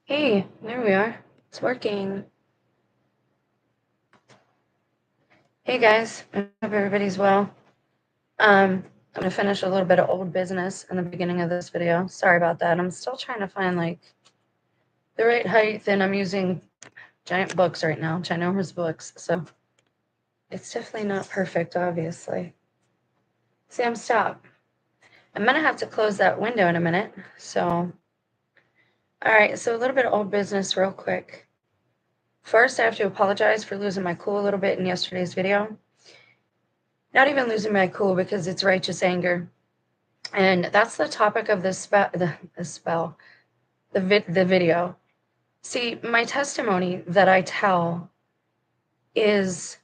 Hey, there we are. It's working. Hey guys, I hope everybody's well. I'm gonna finish a little bit of old business in the beginning of this video. Sorry about that. I'm still trying to find like the right height, and I'm using giant books right now, ginormous books. So it's definitely not perfect, obviously. Sam, stop. I'm gonna have to close that window in a minute. So, all right. So a little bit of old business, real quick. First, I have to apologize for losing my cool a little bit in yesterday's video. Not even losing my cool, because it's righteous anger. And that's the topic of this the video. See, my testimony that I tell is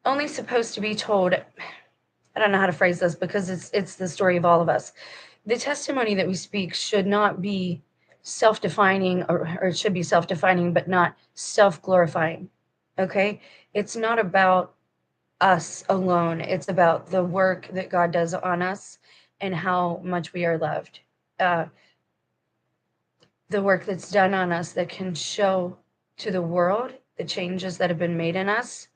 only supposed to be told. I don't know how to phrase this, because it's the story of all of us. The testimony that we speak should not be self-defining, or it should be self-defining, but not self-glorifying. Okay? It's not about us alone. It's about the work that God does on us and how much we are loved. The work that's done on us that can show to the world the changes that have been made in us,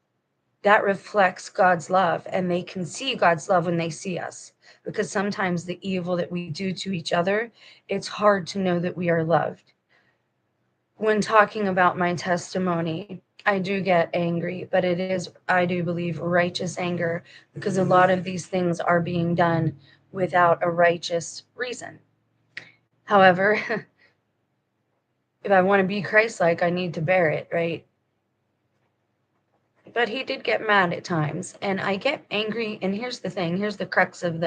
that reflects God's love, and they can see God's love when they see us. Because sometimes the evil that we do to each other, it's hard to know that we are loved. When talking about my testimony, I do get angry, but it is, I do believe, righteous anger, because a lot of these things are being done without a righteous reason. However, if I want to be Christ-like, I need to bear it, right? But he did get mad at times, and I get angry. And here's the thing, here's the crux of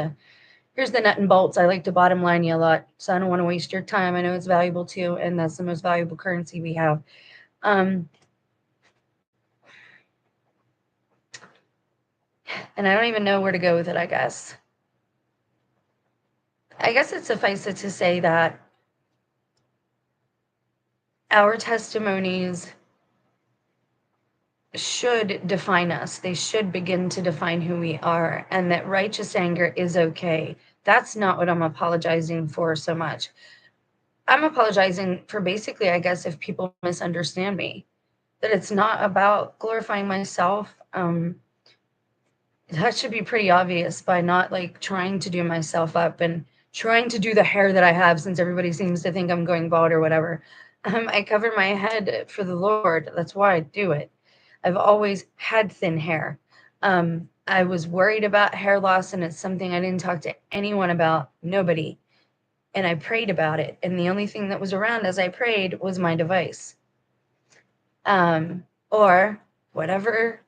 here's the nut and bolts. I like to bottom line you a lot, so I don't want to waste your time. I know it's valuable too, and that's the most valuable currency we have. And I don't even know where to go with it, I guess. It suffices to say that our testimonies should define us. They should begin to define who we are, and that righteous anger is okay. That's not what I'm apologizing for so much. I'm apologizing for, basically, I guess, if people misunderstand me, that it's not about glorifying myself. That should be pretty obvious by not like trying to do myself up and trying to do the hair that I have, since everybody seems to think I'm going bald or whatever. I cover my head for the Lord. That's why I do it. I've always had thin hair. I was worried about hair loss, and it's something I didn't talk to anyone about, nobody. And I prayed about it. And the only thing that was around as I prayed was my device. Or whatever.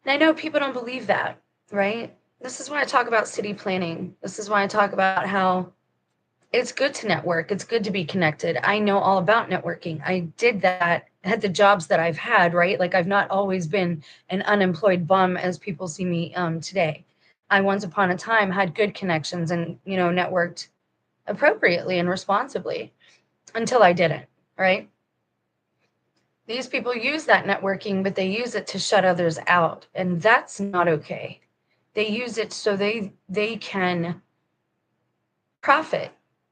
And I know people don't believe that, right? This is why I talk about city planning. This is why I talk about how it's good to network. It's good to be connected. I know all about networking. I did that at the jobs that I've had, right? Like, I've not always been an unemployed bum as people see me today. I once upon a time had good connections and, networked appropriately and responsibly, until I didn't, right? These people use that networking, but they use it to shut others out, and that's not okay. They use it so they can profit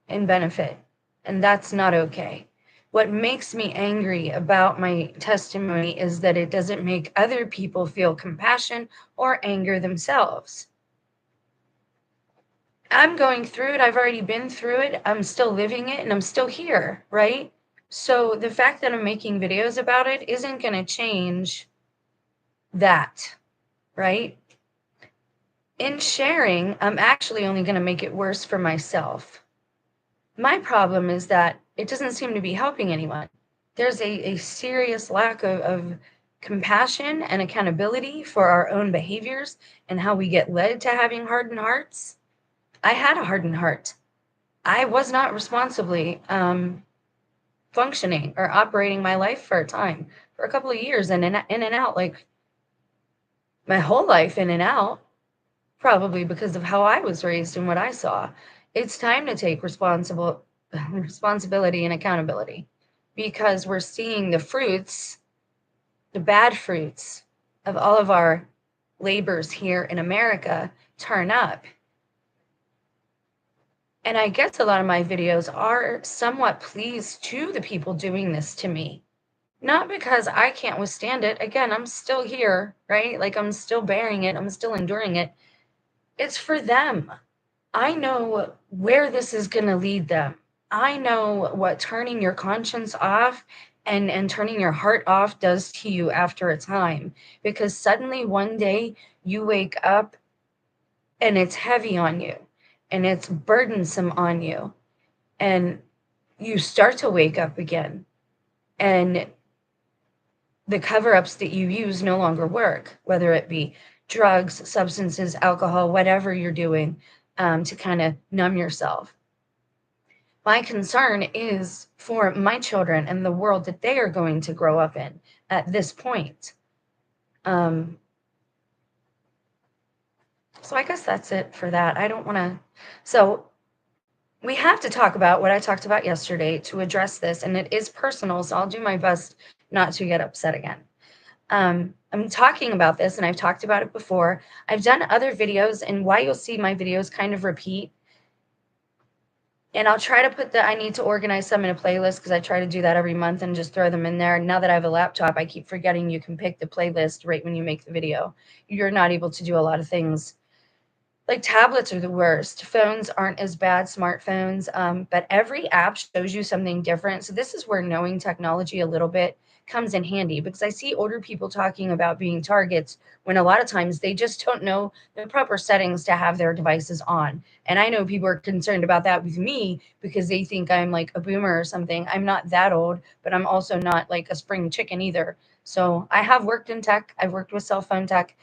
and benefit, and that's not okay. What makes me angry about my testimony is that it doesn't make other people feel compassion or anger themselves. I'm going through it. I've already been through it. I'm still living it, and I'm still here, right? So the fact that I'm making videos about it isn't going to change that, right? In sharing, I'm actually only going to make it worse for myself. My problem is that it doesn't seem to be helping anyone. There's a serious lack of compassion and accountability for our own behaviors and how we get led to having hardened hearts. I had a hardened heart. I was not responsibly functioning or operating my life for a time, for a couple of years, and in and out, like my whole life, in and out, probably because of how I was raised and what I saw. It's time to take responsibility and accountability, because we're seeing the fruits, the bad fruits of all of our labors here in America turn up. And I guess a lot of my videos are somewhat pleased to the people doing this to me. Not because I can't withstand it. Again, I'm still here, right? Like I'm still bearing it, I'm still enduring it. It's for them. I know where this is going to lead them. I know what turning your conscience off and turning your heart off does to you after a time, because suddenly one day you wake up and it's heavy on you and it's burdensome on you, and you start to wake up again, and the cover-ups that you use no longer work, whether it be drugs, substances, alcohol, whatever you're doing, to kind of numb yourself. My concern is for my children and the world that they are going to grow up in at this point. So I guess that's it for that. I don't want to. So we have to talk about what I talked about yesterday to address this, and it is personal, so I'll do my best not to get upset again. I'm talking about this, and I've talked about it before. I've done other videos, and why you'll see my videos kind of repeat. And I'll try to put I need to organize some in a playlist, because I try to do that every month and just throw them in there. Now that I have a laptop, I keep forgetting you can pick the playlist right when you make the video. You're not able to do a lot of things. Like tablets are the worst. Phones aren't as bad, smartphones, but every app shows you something different. So this is where knowing technology a little bit comes in handy, because I see older people talking about being targets when a lot of times they just don't know the proper settings to have their devices on. And I know people are concerned about that with me because they think I'm like a boomer or something. I'm not that old, but I'm also not like a spring chicken either. So I have worked in tech. I've worked with cell phone tech.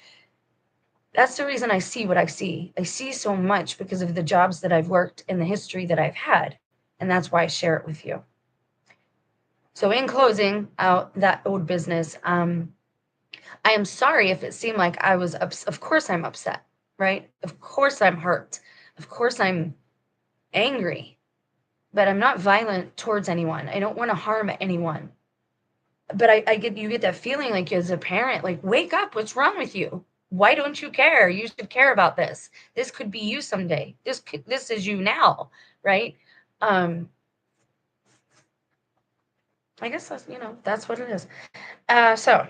That's the reason I see what I see. I see so much because of the jobs that I've worked and the history that I've had. And that's why I share it with you. So in closing out that old business, I am sorry if it seemed like I was of course I'm upset, right? Of course I'm hurt. Of course I'm angry. But I'm not violent towards anyone. I don't want to harm anyone. But you get that feeling like as a parent, like, wake up, what's wrong with you? Why don't you care? You should care about this. This could be you someday. This is you now, right? I guess that's what it is. So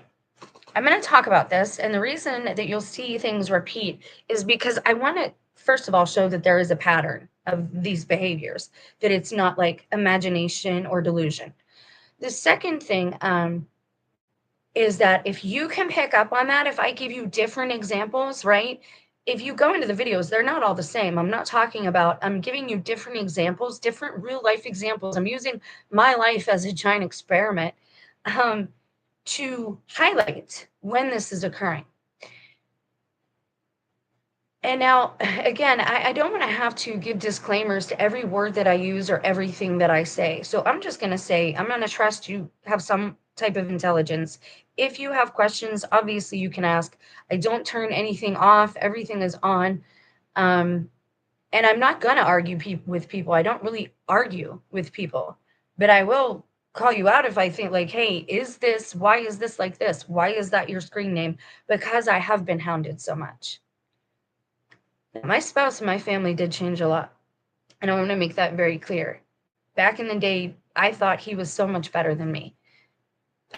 I'm going to talk about this, and the reason that you'll see things repeat is because I want to, first of all, show that there is a pattern of these behaviors, that it's not like imagination or delusion. The second thing is that if you can pick up on that, if I give you different examples, right? If you go into the videos, they're not all the same. I'm giving you different examples, different real life examples. I'm using my life as a giant experiment to highlight when this is occurring. And now, again, I don't want to have to give disclaimers to every word that I use or everything that I say. So I'm just going to say, I'm going to trust you have some type of intelligence. If you have questions, obviously you can ask. I don't turn anything off. Everything is on. And I'm not going to argue with people. I don't really argue with people. But I will call you out if I think like, hey, why is this like this? Why is that your screen name? Because I have been hounded so much. My spouse and my family did change a lot. And I want to make that very clear. Back in the day, I thought he was so much better than me.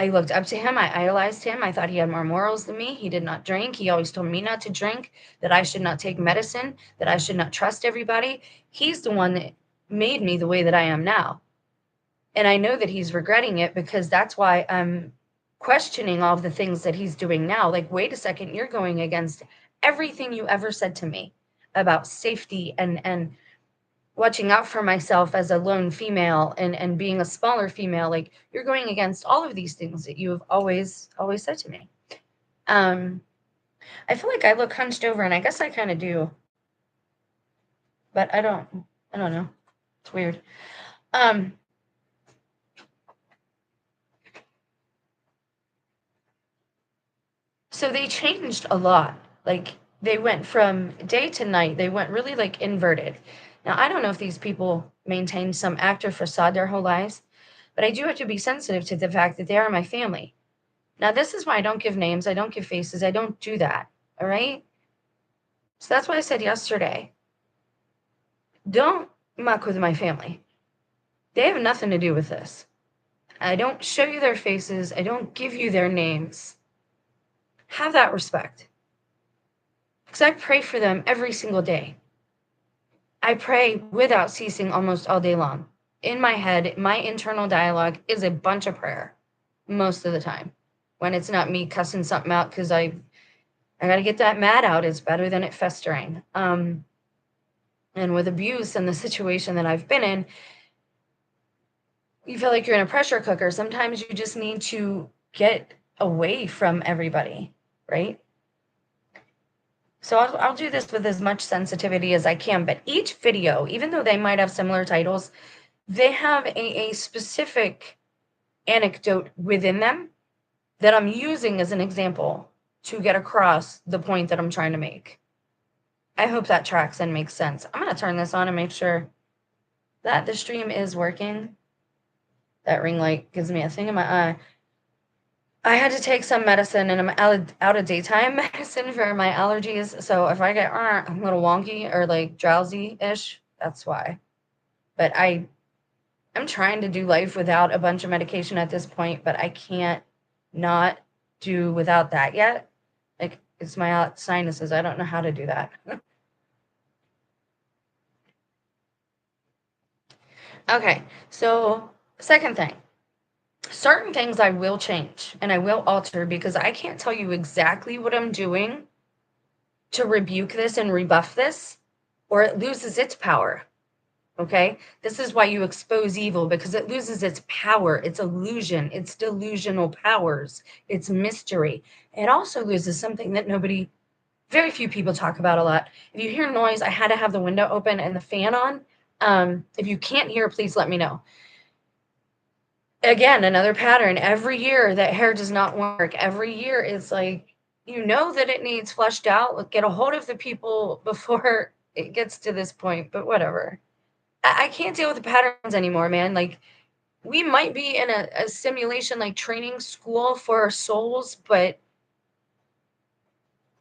I looked up to him. I idolized him. I thought he had more morals than me. He did not drink. He always told me not to drink, that I should not take medicine, that I should not trust everybody. He's the one that made me the way that I am now. And I know that he's regretting it, because that's why I'm questioning all of the things that he's doing now. Like, wait a second, you're going against everything you ever said to me about safety and watching out for myself as a lone female and being a smaller female. Like, you're going against all of these things that you have always said to me. I feel like I look hunched over, and I guess I kind of do, but I don't know. It's weird. So they changed a lot. Like, they went from day to night. They went really like inverted. Now, I don't know if these people maintained some actor facade their whole lives, but I do have to be sensitive to the fact that they are my family. Now, this is why I don't give names. I don't give faces. I don't do that. All right. So that's why I said yesterday, don't muck with my family. They have nothing to do with this. I don't show you their faces. I don't give you their names. Have that respect. Because I pray for them every single day. I pray without ceasing almost all day long. In my head, my internal dialogue is a bunch of prayer most of the time. When it's not me cussing something out because I got to get that mad out, it's better than it festering. And with abuse and the situation that I've been in, you feel like you're in a pressure cooker. Sometimes you just need to get away from everybody, right? So I'll do this with as much sensitivity as I can, but each video, even though they might have similar titles, they have a specific anecdote within them that I'm using as an example to get across the point that I'm trying to make. I hope that tracks and makes sense. I'm going to turn this on and make sure that the stream is working. That ring light gives me a thing in my eye. I had to take some medicine, and I'm out of daytime medicine for my allergies. So if I get a little wonky or like drowsy-ish, that's why. But I'm trying to do life without a bunch of medication at this point, but I can't not do without that yet. Like, it's my sinuses. I don't know how to do that. Okay, so second thing. Certain things I will change and I will alter because I can't tell you exactly what I'm doing to rebuke this and rebuff this, or it loses its power. Okay? This is why you expose evil, because it loses its power, its illusion, its delusional powers, its mystery. It also loses something that very few people talk about a lot. If you hear noise, I had to have the window open and the fan on. If you can't hear, please let me know. Again, another pattern. Every year that hair does not work. Every year it's like, you know that it needs flushed out. Get a hold of the people before it gets to this point, but whatever. I can't deal with the patterns anymore, man. Like, we might be in a simulation, like training school for our souls, but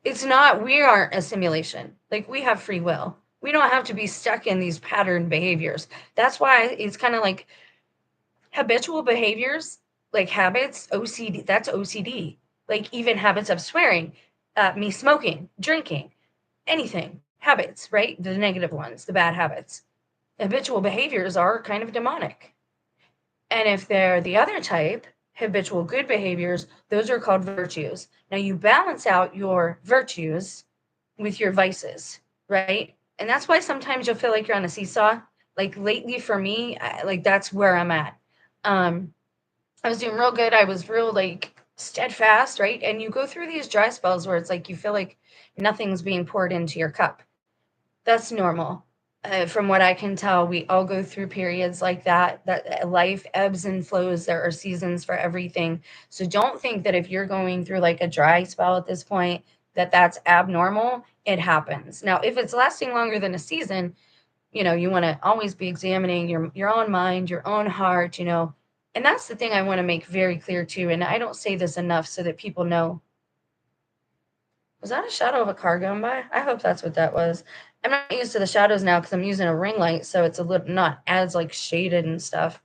it's not, we aren't a simulation. Like, we have free will. We don't have to be stuck in these pattern behaviors. That's why it's kind of like habitual behaviors, like habits, OCD, that's OCD. Like, even habits of swearing, me smoking, drinking, anything, habits, right? The negative ones, the bad habits. Habitual behaviors are kind of demonic. And if they're the other type, habitual good behaviors, those are called virtues. Now, you balance out your virtues with your vices, right? And that's why sometimes you'll feel like you're on a seesaw. Like, lately for me, like, that's where I'm at. I was doing real good. I was real, like, steadfast, right? And you go through these dry spells where it's like you feel like nothing's being poured into your cup. That's normal. From what I can tell, we all go through periods like that, that life ebbs and flows. There are seasons for everything. So don't think that if you're going through like a dry spell at this point, that that's abnormal. It happens. Now, if it's lasting longer than a season, you want to always be examining your own mind, your own heart, and that's the thing I want to make very clear too. And I don't say this enough so that people know. Was that a shadow of a car going by? I hope that's what that was. I'm not used to the shadows now because I'm using a ring light, so it's a little not as like shaded and stuff.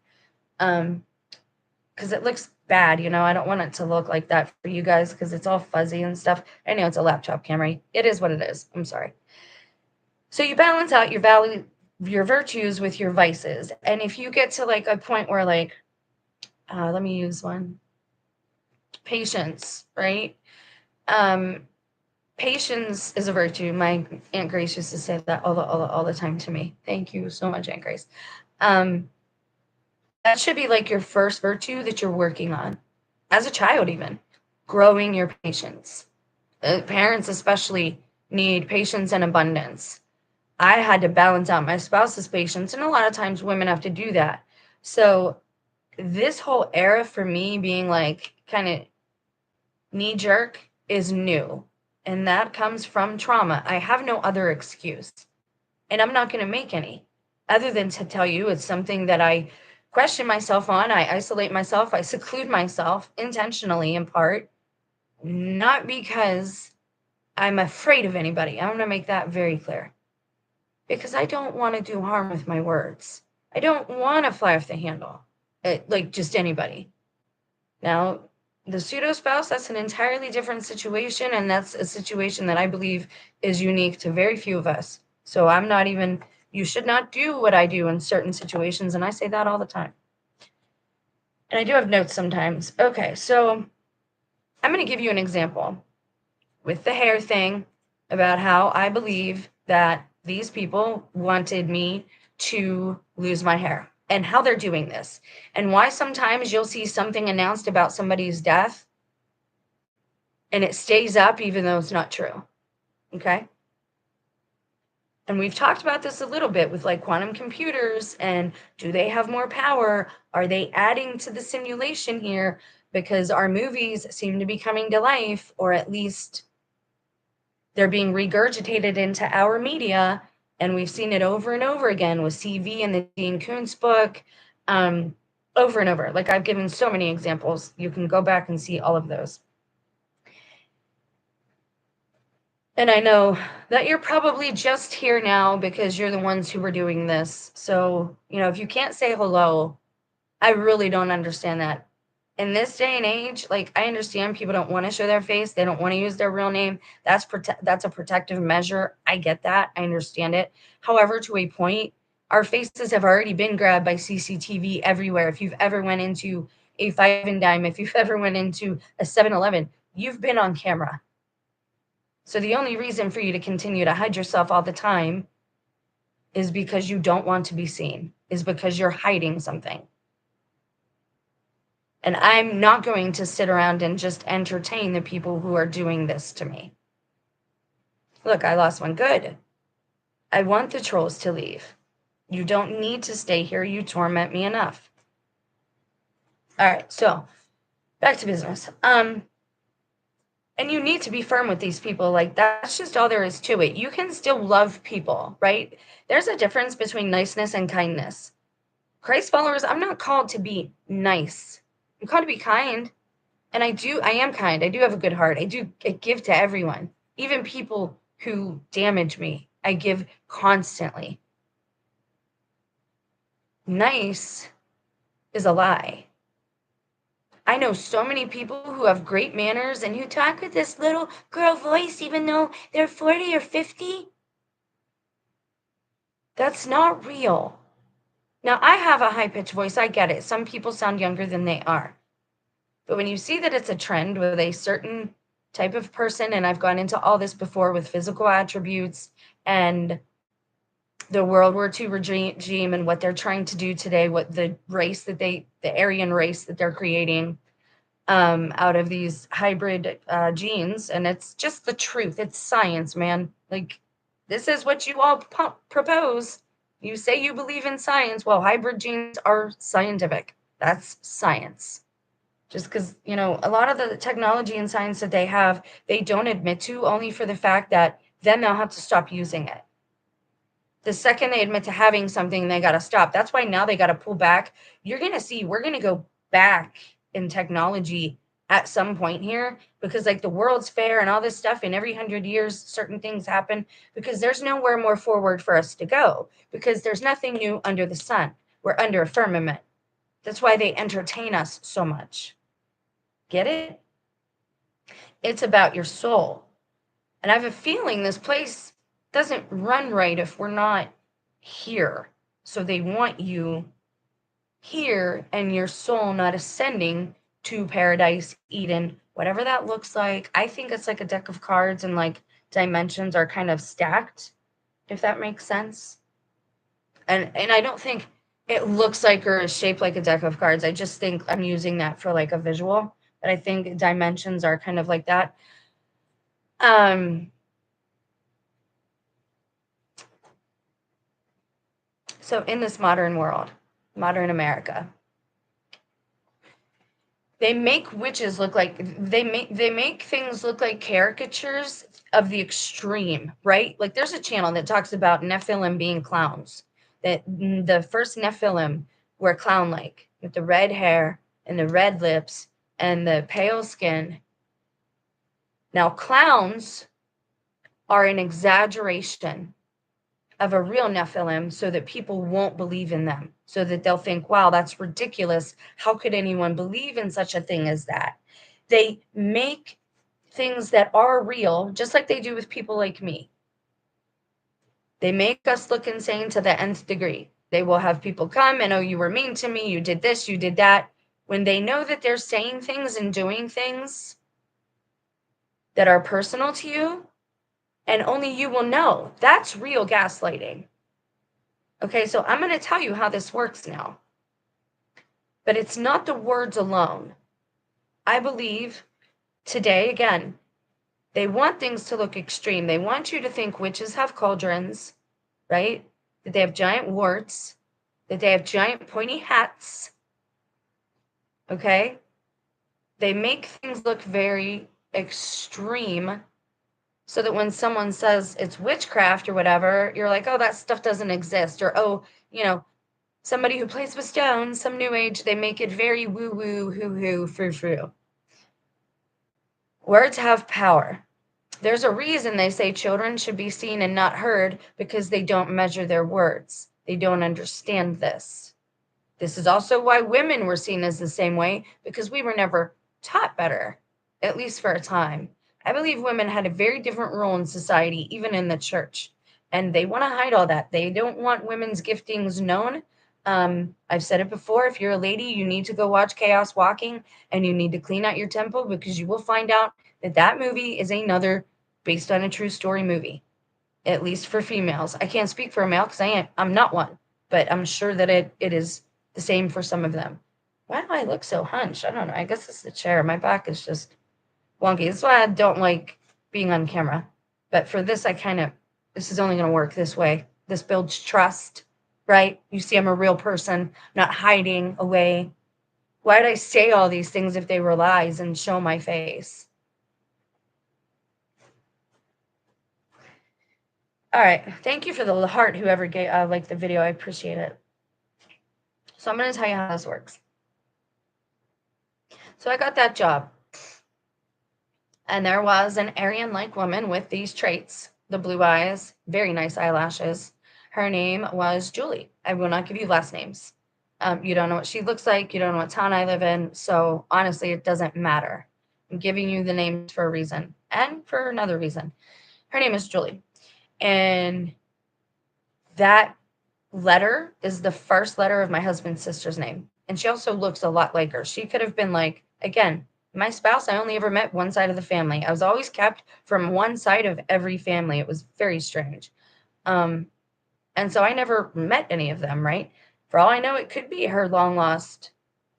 Because it looks bad, I don't want it to look like that for you guys because it's all fuzzy and stuff. I know it's a laptop camera. It is what it is. I'm sorry. So you balance out your virtues with your vices. And if you get to like a point where like, let me use one. Patience, right? Patience is a virtue. My Aunt Grace used to say that all the time to me. Thank you so much, Aunt Grace. That should be like your first virtue that you're working on as a child, even growing your patience. Parents especially need patience and abundance. I had to balance out my spouse's patience, and a lot of times women have to do that. So this whole era for me being like kind of knee jerk is new. And that comes from trauma. I have no other excuse. And I'm not going to make any other than to tell you it's something that I question myself on. I isolate myself. I seclude myself intentionally in part, not because I'm afraid of anybody. I want to make that very clear. because I don't want to do harm with my words. I don't want to fly off the handle, like just anybody. Now, the pseudo spouse, that's an entirely different situation, and that's a situation that I believe is unique to very few of us. So I'm not even, you should not do what I do in certain situations, and I say that all the time. And I do have notes sometimes. Okay, so I'm going to give you an example with the hair thing about how I believe that these people wanted me to lose my hair and how they're doing this, and why sometimes you'll see something announced about somebody's death and it stays up even though it's not true. Okay. And we've talked about this a little bit with like quantum computers, and do they have more power? Are they adding to the simulation here because our movies seem to be coming to life, or at least they're being regurgitated into our media? And we've seen it over and over again with CV and the Dean Koontz book, over and over. Like I've given so many examples. You can go back and see all of those. And I know that you're probably just here now because you're the ones who were doing this. So, if you can't say hello, I really don't understand that. In this day and age, like I understand people don't want to show their face. They don't want to use their real name. That's a protective measure. I get that. I understand it. However, to a point, our faces have already been grabbed by CCTV everywhere. If you've ever went into a Five and Dime, if you've ever went into a 7-Eleven, you've been on camera. So the only reason for you to continue to hide yourself all the time is because you don't want to be seen, is because you're hiding something. And I'm not going to sit around and just entertain the people who are doing this to me. Look, I lost one. Good. I want the trolls to leave. You don't need to stay here. You torment me enough. All right, so back to business. And you need to be firm with these people. Like, that's just all there is to it. You can still love people, right? There's a difference between niceness and kindness. Christ followers, I'm not called to be nice. I'm called to be kind. And I am kind. I do have a good heart. I give to everyone, even people who damage me. I give constantly. Nice is a lie. I know so many people who have great manners and who talk with this little girl voice even though they're 40 or 50. That's not real. Now, I have a high-pitched voice. I get it. Some people sound younger than they are. But when you see that it's a trend with a certain type of person, and I've gone into all this before with physical attributes and the World War II regime and what they're trying to do today, what the Aryan race that they're creating out of these hybrid genes. And it's just the truth. It's science, man. Like, this is what you all propose. You say you believe in science. Well, hybrid genes are scientific. That's science. Just because, a lot of the technology and science that they have, they don't admit to, only for the fact that then they'll have to stop using it. The second they admit to having something, they got to stop. That's why now they got to pull back. You're going to see, we're going to go back in technology at some point here, because like the World's Fair and all this stuff, in every 100 years, certain things happen, because there's nowhere more forward for us to go, because there's nothing new under the sun. We're under a firmament. That's why they entertain us so much. Get it? It's about your soul. And I have a feeling this place doesn't run right if we're not here. So they want you here and your soul not ascending to paradise, Eden, whatever that looks like. I think it's like a deck of cards and like dimensions are kind of stacked, if that makes sense. And I don't think it looks like or is shaped like a deck of cards. I just think I'm using that for like a visual. But I think dimensions are kind of like that. So in this modern world, modern America, they make witches look like they make things look like caricatures of the extreme, right? Like there's a channel that talks about Nephilim being clowns. That the first Nephilim were clown-like, with the red hair and the red lips and the pale skin. Now, clowns are an exaggeration of a real Nephilim so that people won't believe in them, so that they'll think, wow, that's ridiculous. How could anyone believe in such a thing as that? They make things that are real, just like they do with people like me. They make us look insane to the nth degree. They will have people come and, oh, you were mean to me, you did this, you did that. When they know that they're saying things and doing things that are personal to you, and only you will know, that's real gaslighting. Okay, so I'm going to tell you how this works now. But it's not the words alone. I believe today, again, they want things to look extreme. They want you to think witches have cauldrons, right? That they have giant warts, that they have giant pointy hats. Okay? They make things look very extreme so that when someone says it's witchcraft or whatever, you're like, oh, that stuff doesn't exist. Or, oh, somebody who plays with stones, some new age, they make it very woo-woo, hoo-hoo, frou-frou. Words have power. There's a reason they say children should be seen and not heard, because they don't measure their words. They don't understand this. This is also why women were seen as the same way, because we were never taught better, at least for a time. I believe women had a very different role in society, even in the church. And they want to hide all that. They don't want women's giftings known. I've said it before, if you're a lady, you need to go watch Chaos Walking, and you need to clean out your temple, because you will find out that that movie is another based on a true story movie, at least for females. I can't speak for a male because I'm not one, but I'm sure that it is the same for some of them. Why do I look so hunched? I don't know. I guess it's the chair. My back is just wonky. That's why I don't like being on camera. But for this, this is only going to work this way. This builds trust, right? You see, I'm a real person, not hiding away. Why would I say all these things if they were lies and show my face? All right. Thank you for the heart, whoever liked the video. I appreciate it. So I'm going to tell you how this works. So I got that job. And there was an Aryan-like woman with these traits, the blue eyes, very nice eyelashes. Her name was Julie. I will not give you last names. You don't know what she looks like. You don't know what town I live in. So honestly, it doesn't matter. I'm giving you the names for a reason and for another reason. Her name is Julie. And that letter is the first letter of my husband's sister's name. And she also looks a lot like her. She could have been like, again, my spouse, I only ever met one side of the family. I was always kept from one side of every family. It was very strange. And so I never met any of them, right? For all I know, it could be her long lost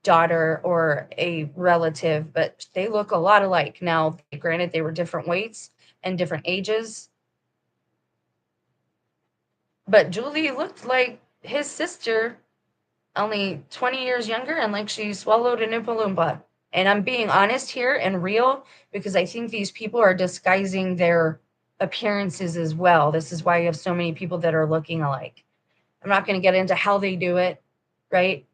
daughter or a relative, but they look a lot alike. Now, granted, they were different weights and different ages, but Julie looked like his sister, only 20 years younger, and like she swallowed an Oompa Loompa. And I'm being honest here and real, because I think these people are disguising their appearances as well. This is why you have so many people that are looking alike. I'm not going to get into how they do it, right?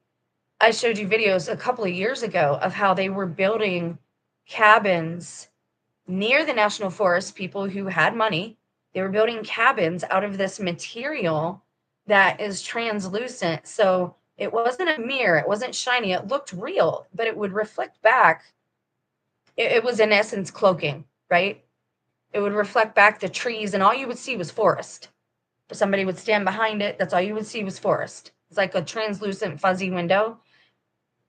I showed you videos a couple of years ago of how they were building cabins near the national forest. People who had money, they were building cabins out of this material that is translucent. So it wasn't a mirror. It wasn't shiny. It looked real, but it would reflect back. It was in essence cloaking, right? It would reflect back the trees, and all you would see was forest. If somebody would stand behind it, that's all you would see was forest. It's like a translucent fuzzy window.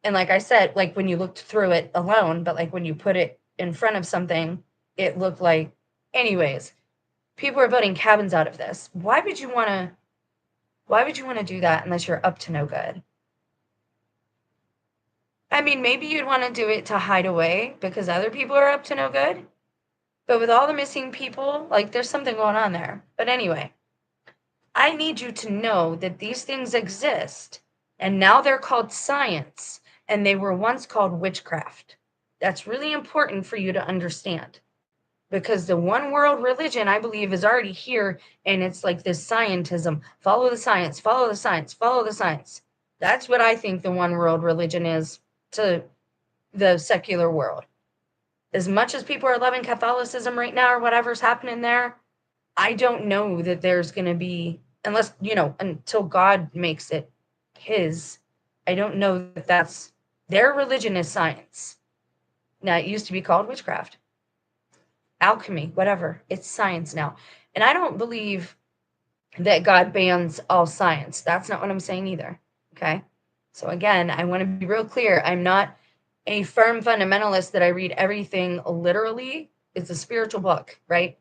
And like I said, like when you looked through it alone, but like when you put it in front of something, it looked like, anyways, people are building cabins out of this. Why would you want to do that unless you're up to no good? I mean, maybe you'd want to do it to hide away because other people are up to no good. But with all the missing people, like there's something going on there. But anyway, I need you to know that these things exist, and now they're called science, and they were once called witchcraft. That's really important for you to understand, because the one world religion, I believe, is already here, and it's like this scientism. Follow the science, follow the science, follow the science. That's what I think the one world religion is to the secular world. As much as people are loving Catholicism right now or whatever's happening there, I don't know that there's going to be unless, until God makes it his. I don't know that that's their religion is science. Now, it used to be called witchcraft, alchemy, whatever. It's science now. And I don't believe that God bans all science. That's not what I'm saying either. Okay. So again, I want to be real clear. I'm not a firm fundamentalist that I read everything literally. It's a spiritual book, right?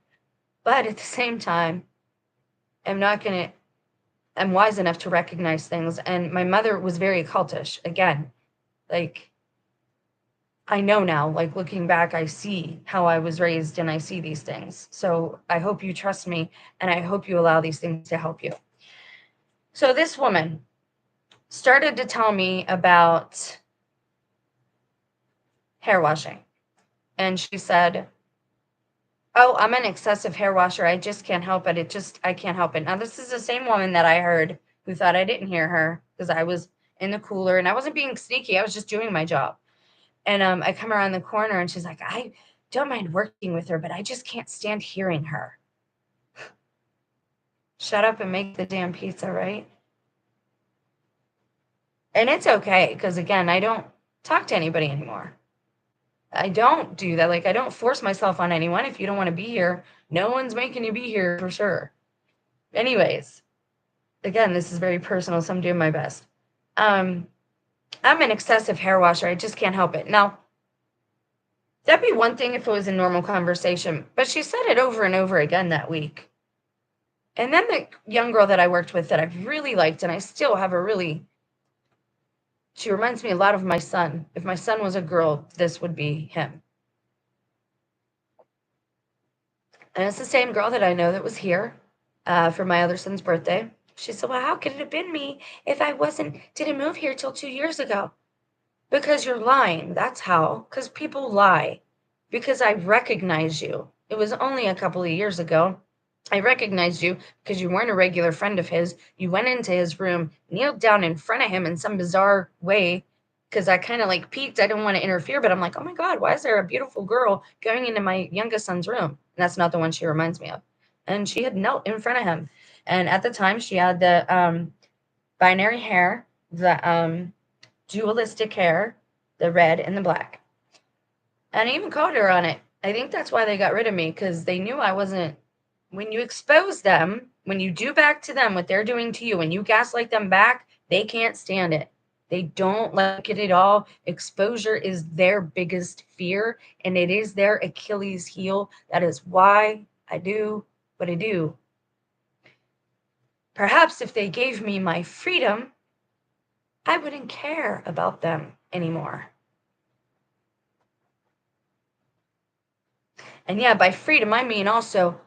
But at the same time, I'm wise enough to recognize things. And my mother was very cultish. Again, like, I know now, like, looking back, I see how I was raised and I see these things. So I hope you trust me and I hope you allow these things to help you. So this woman started to tell me about hair washing. And she said, oh, I'm an excessive hair washer. I just can't help it. I can't help it. Now, this is the same woman that I heard who thought I didn't hear her because I was in the cooler and I wasn't being sneaky. I was just doing my job. And I come around the corner and she's like, I don't mind working with her, but I just can't stand hearing her. Shut up and make the damn pizza, right? And it's okay because, again, I don't talk to anybody anymore. I don't do that. Like, I don't force myself on anyone. If you don't want to be here, no one's making you be here for sure. Anyways, again, this is very personal, so I'm doing my best. I'm an excessive hair washer. I just can't help it. Now, that'd be one thing if it was a normal conversation, but she said it over and over again that week. And then the young girl that I worked with that I really liked, and I still have she reminds me a lot of my son. If my son was a girl, this would be him. And it's the same girl that I know that was here for my other son's birthday. She said, well, how could it have been me if I didn't move here till 2 years ago? Because you're lying. That's how. Because people lie. Because I recognize you. It was only a couple of years ago. I recognized you because you weren't a regular friend of his. You went into his room, kneeled down in front of him in some bizarre way because I kind of like peeked. I didn't want to interfere, but I'm like, oh my God, why is there a beautiful girl going into my youngest son's room? And that's not the one she reminds me of. And she had knelt in front of him. And at the time, she had the binary hair, the dualistic hair, the red and the black. And I even called her on it. I think that's why they got rid of me, because they knew I wasn't. When you expose them, when you do back to them what they're doing to you, when you gaslight them back, they can't stand it. They don't like it at all. Exposure is their biggest fear, and it is their Achilles heel. That is why I do what I do. Perhaps if they gave me my freedom, I wouldn't care about them anymore. And yeah, by freedom, I mean also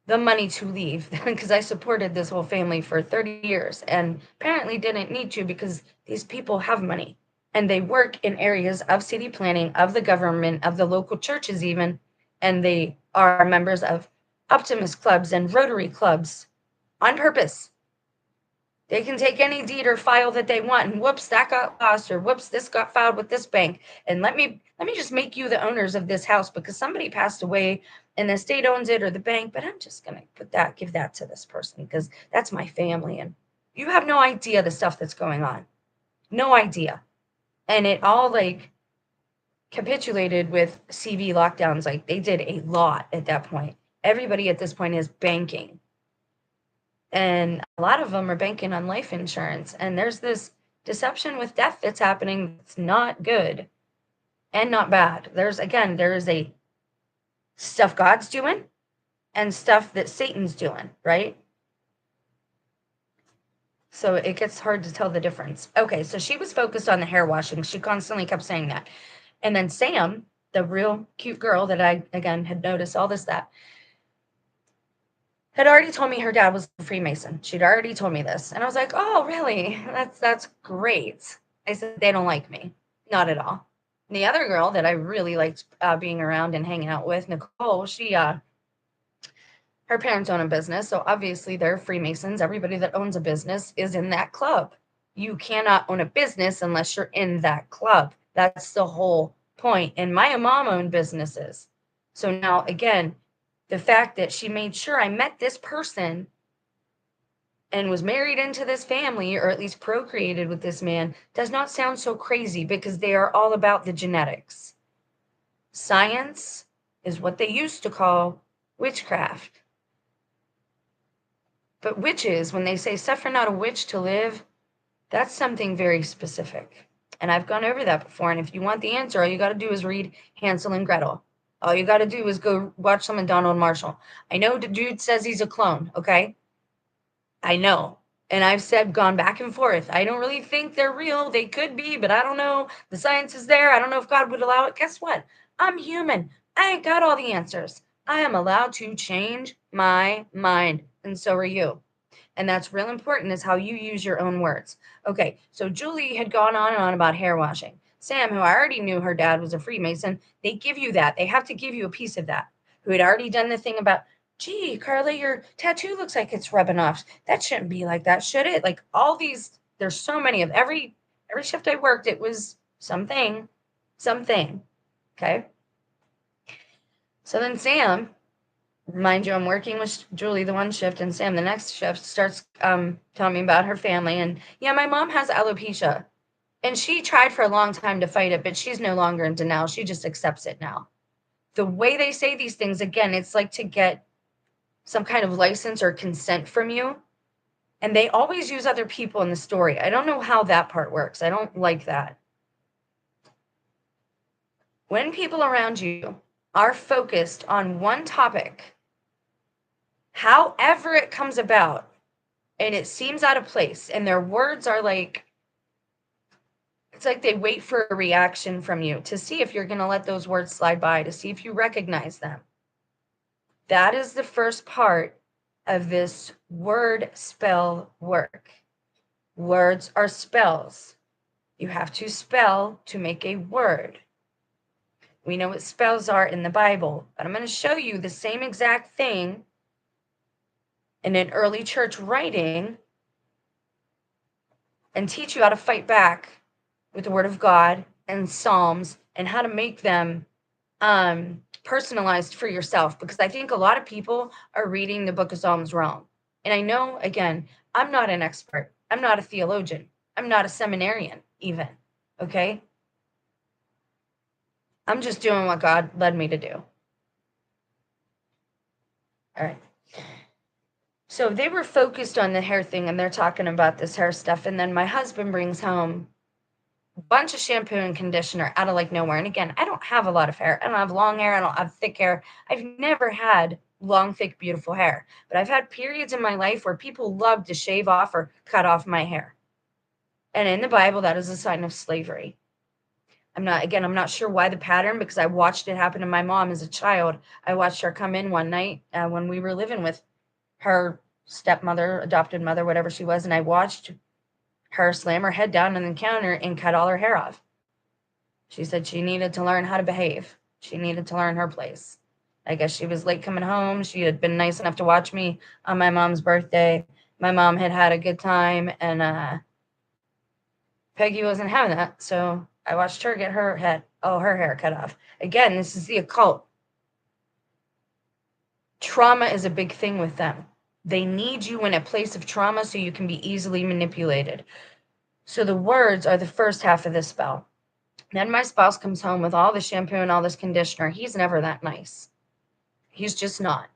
the money to leave, because I supported this whole family for 30 years and apparently didn't need to because these people have money and they work in areas of city planning, of the government, of the local churches even, and they are members of Optimist clubs and Rotary clubs on purpose. They can take any deed or file that they want and whoops, that got lost, or whoops, this got filed with this bank. And let me just make you the owners of this house because somebody passed away and the state owns it or the bank, but I'm just going to give that to this person because that's my family. And you have no idea the stuff that's going on. No idea. And it all like capitulated with CV lockdowns. Like they did a lot at that point. Everybody at this point is banking. And a lot of them are banking on life insurance. And there's this deception with death that's happening that's not good and not bad. There is a stuff God's doing and stuff that Satan's doing, right? So it gets hard to tell the difference. Okay, so she was focused on the hair washing. She constantly kept saying that. And then Sam, the real cute girl that I, again, had noticed all this, that, had already told me her dad was a Freemason. She'd already told me this. And I was like, oh, really? That's great. I said, they don't like me. Not at all. And the other girl that I really liked being around and hanging out with, Nicole, her parents own a business. So obviously they're Freemasons. Everybody that owns a business is in that club. You cannot own a business unless you're in that club. That's the whole point. And my mom owned businesses. So now, again, the fact that she made sure I met this person and was married into this family, or at least procreated with this man, does not sound so crazy because they are all about the genetics. Science is what they used to call witchcraft. But witches, when they say suffer not a witch to live, that's something very specific. And I've gone over that before. And if you want the answer, all you got to do is read Hansel and Gretel. All you got to do is go watch some of Donald Marshall. I know the dude says he's a clone, okay? I know. And I've said, gone back and forth. I don't really think they're real. They could be, but I don't know. The science is there. I don't know if God would allow it. Guess what? I'm human. I ain't got all the answers. I am allowed to change my mind. And so are you. And that's real important, is how you use your own words. Okay, so Julie had gone on and on about hair washing. Sam, who I already knew her dad was a Freemason, they give you that. They have to give you a piece of that. Who had already done the thing about, gee, Carla, your tattoo looks like it's rubbing off. That shouldn't be like that, should it? Like all these, there's so many of every shift I worked, it was something. Okay. So then Sam, mind you, I'm working with Julie the one shift, and Sam the next shift starts telling me about her family. And yeah, my mom has alopecia, and she tried for a long time to fight it, but she's no longer in denial. She just accepts it now. The way they say these things, again, it's like to get some kind of license or consent from you. And they always use other people in the story. I don't know how that part works. I don't like that. When people around you are focused on one topic, however it comes about, and it seems out of place, and their words are like, it's like they wait for a reaction from you to see if you're going to let those words slide by, to see if you recognize them. That is the first part of this word spell work. Words are spells. You have to spell to make a word. We know what spells are in the Bible, but I'm going to show you the same exact thing in an early church writing and teach you how to fight back with the Word of God and Psalms, and how to make them personalized for yourself, because I think a lot of people are reading the book of Psalms wrong. And I know, again, I'm not an expert. I'm not a theologian. I'm not a seminarian even, okay? I'm just doing what God led me to do. All right. So they were focused on the hair thing, and they're talking about this hair stuff. And then my husband brings home a bunch of shampoo and conditioner out of like nowhere. And again, I don't have a lot of hair. I don't have long hair. I don't have thick hair. I've never had long, thick, beautiful hair. But I've had periods in my life where people love to shave off or cut off my hair. And in the Bible, that is a sign of slavery. I'm not sure why the pattern, because I watched it happen to my mom as a child. I watched her come in one night when we were living with her stepmother, adopted mother, whatever she was, and I watched her slam her head down on the counter and cut all her hair off. She said she needed to learn how to behave. She needed to learn her place. I guess she was late coming home. She had been nice enough to watch me on my mom's birthday. My mom had had a good time, and Peggy wasn't having that, so I watched her get her hair cut off. Again, this is the occult. Trauma is a big thing with them. They need you in a place of trauma so you can be easily manipulated. So the words are the first half of this spell. Then my spouse comes home with all the shampoo and all this conditioner. He's never that nice. He's just not.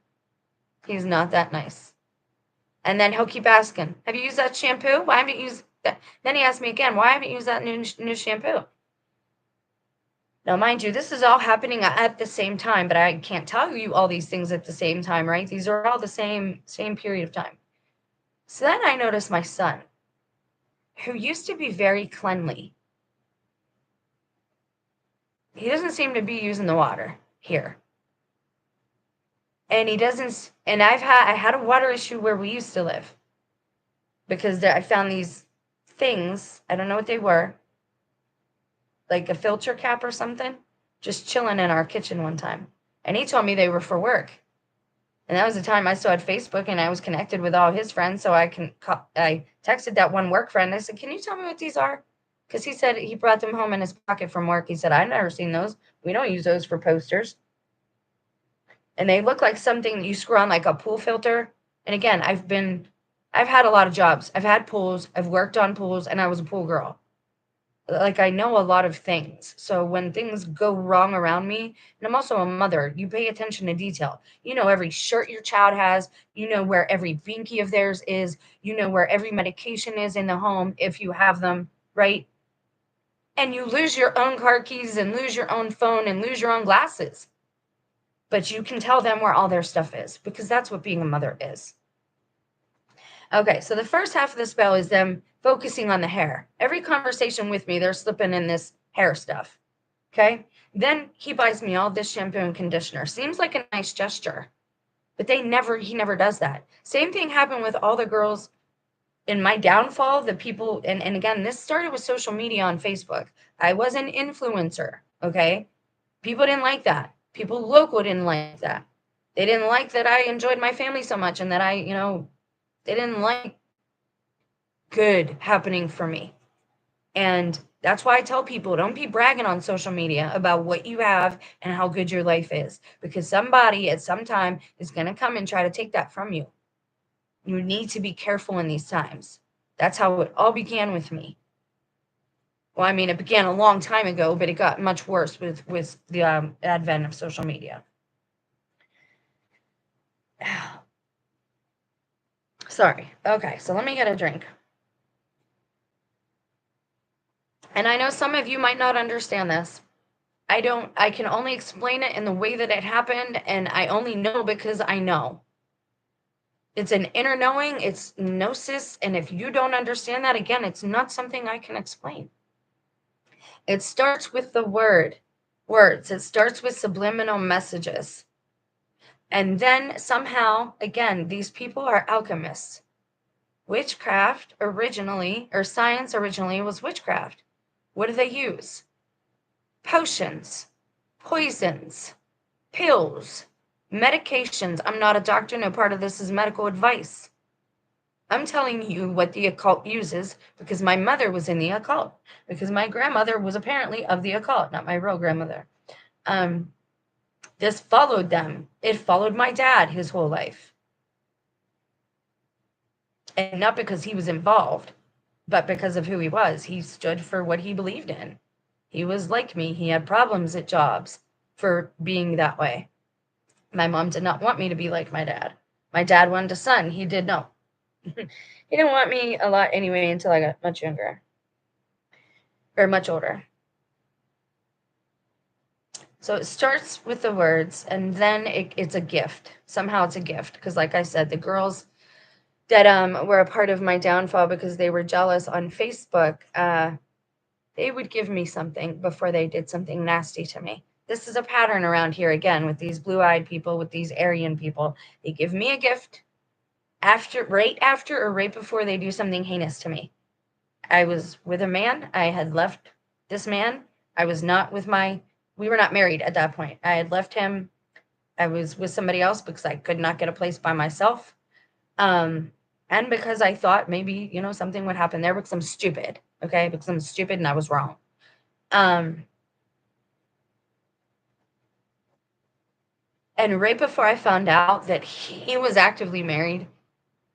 He's not that nice. And then he'll keep asking, have you used that shampoo? Why haven't you used that? Then he asked me again, why haven't you used that new shampoo? Now, mind you, this is all happening at the same time, but I can't tell you all these things at the same time, right? These are all the same period of time. So then I noticed my son, who used to be very cleanly. He doesn't seem to be using the water here. And he doesn't, and I had a water issue where we used to live, because I found these things, I don't know what they were, like a filter cap or something, just chilling in our kitchen one time. And he told me they were for work. And that was the time I still had Facebook and I was connected with all his friends. So I texted that one work friend. I said, can you tell me what these are? Because he said he brought them home in his pocket from work. He said, I've never seen those. We don't use those for posters. And they look like something that you screw on, like a pool filter. And again, I've I've had a lot of jobs. I've had pools. I've worked on pools, and I was a pool girl. Like, I know a lot of things. So when things go wrong around me, and I'm also a mother, you pay attention to detail. You know every shirt your child has. You know where every binky of theirs is. You know where every medication is in the home if you have them, right? And you lose your own car keys and lose your own phone and lose your own glasses. But you can tell them where all their stuff is, because that's what being a mother is. Okay, so the first half of the spell is them focusing on the hair. Every conversation with me, they're slipping in this hair stuff. Okay, then he buys me all this shampoo and conditioner. Seems like a nice gesture, but he never does that. Same thing happened with all the girls in my downfall. The people, and again, this started with social media on Facebook. I was an influencer, okay? People didn't like that. People local didn't like that. They didn't like that I enjoyed my family so much, and that they didn't like good happening for me. And that's why I tell people, don't be bragging on social media about what you have and how good your life is, because somebody at some time is going to come and try to take that from you. You need to be careful in these times. That's how it all began with me. Well, I mean, it began a long time ago, but it got much worse with the advent of social media. Sorry. Okay, so let me get a drink. And I know some of you might not understand this. I can only explain it in the way that it happened, and I only know because I know. It's an inner knowing, it's gnosis, and if you don't understand that, again, it's not something I can explain. It starts with the words. It starts with subliminal messages. And then somehow, again, these people are alchemists. Witchcraft originally, or science originally, was witchcraft. What do they use? Potions, poisons, pills, medications. I'm not a doctor. No part of this is medical advice. I'm telling you what the occult uses because my mother was in the occult, because my grandmother was apparently of the occult, not my real grandmother. This followed them. It followed my dad his whole life. And not because he was involved, but because of who he was. He stood for what he believed in. He was like me. He had problems at jobs for being that way. My mom did not want me to be like my dad. My dad wanted a son. He did not. He didn't want me a lot anyway until I got much younger. Or much older. So it starts with the words, and then it's a gift. Somehow it's a gift. Because like I said, the girls that were a part of my downfall because they were jealous on Facebook, they would give me something before they did something nasty to me. This is a pattern around here again with these blue-eyed people, with these Aryan people. They give me a gift right after or right before they do something heinous to me. I was with a man. I had left this man. I was not with we were not married at that point. I had left him. I was with somebody else because I could not get a place by myself. And because I thought maybe, something would happen there because I'm stupid. Okay. Because I'm stupid and I was wrong. And right before I found out that he was actively married,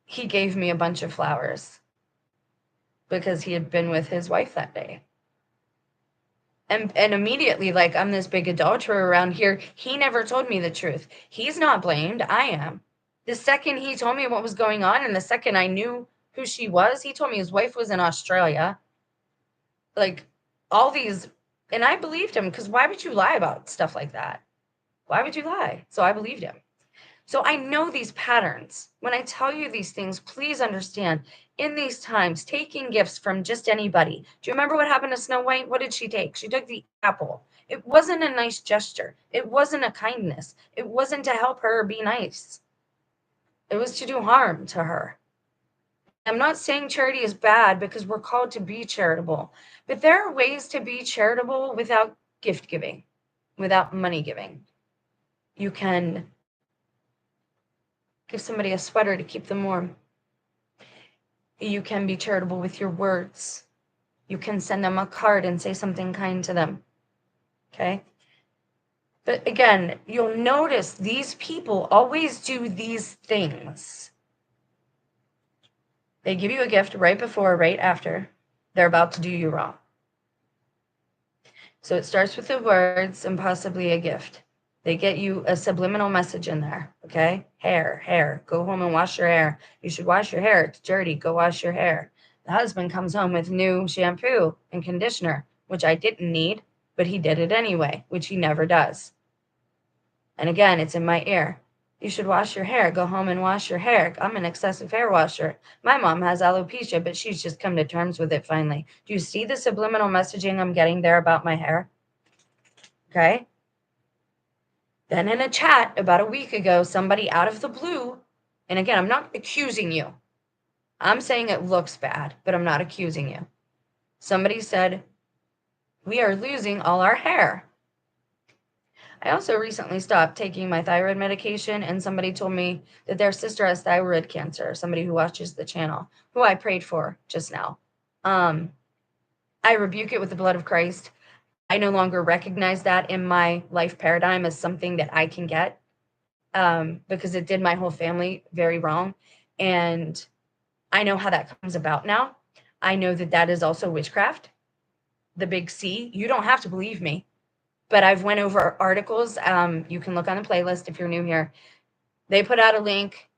he gave me a bunch of flowers because he had been with his wife that day. And immediately, like, I'm this big adulterer around here. He never told me the truth. He's not blamed. I am. The second he told me what was going on, and the second I knew who she was, he told me his wife was in Australia. Like, all these, and I believed him, because why would you lie about stuff like that? Why would you lie? So I believed him. So I know these patterns. When I tell you these things, please understand, in these times, taking gifts from just anybody. Do you remember what happened to Snow White? What did she take? She took the apple. It wasn't a nice gesture. It wasn't a kindness. It wasn't to help her be nice. It was to do harm to her. I'm not saying charity is bad because we're called to be charitable, but there are ways to be charitable without gift giving, without money giving. You can give somebody a sweater to keep them warm. You can be charitable with your words. You can send them a card and say something kind to them. Okay? But again, you'll notice these people always do these things They give you a gift right before, right after they're about to do you wrong. So it starts with the words and possibly a gift. They get you a subliminal message in there, okay? Hair. Go home and wash your hair. You should wash your hair. It's dirty. Go wash your hair. The husband comes home with new shampoo and conditioner, which I didn't need, but he did it anyway, which he never does. And again, it's in my ear. You should wash your hair. Go home and wash your hair. I'm an excessive hair washer. My mom has alopecia, but she's just come to terms with it finally. Do you see the subliminal messaging I'm getting there about my hair? Okay. Then in a chat about a week ago, somebody out of the blue, and again, I'm not accusing you. I'm saying it looks bad, but I'm not accusing you. Somebody said, we are losing all our hair. I also recently stopped taking my thyroid medication, and somebody told me that their sister has thyroid cancer, somebody who watches the channel, who I prayed for just now. I rebuke it with the blood of Christ. I no longer recognize that in my life paradigm as something that I can get, because it did my whole family very wrong. And I know how that comes about now. I know that that is also witchcraft, the big C. You don't have to believe me, but I've went over articles. You can look on the playlist if you're new here. They put out a link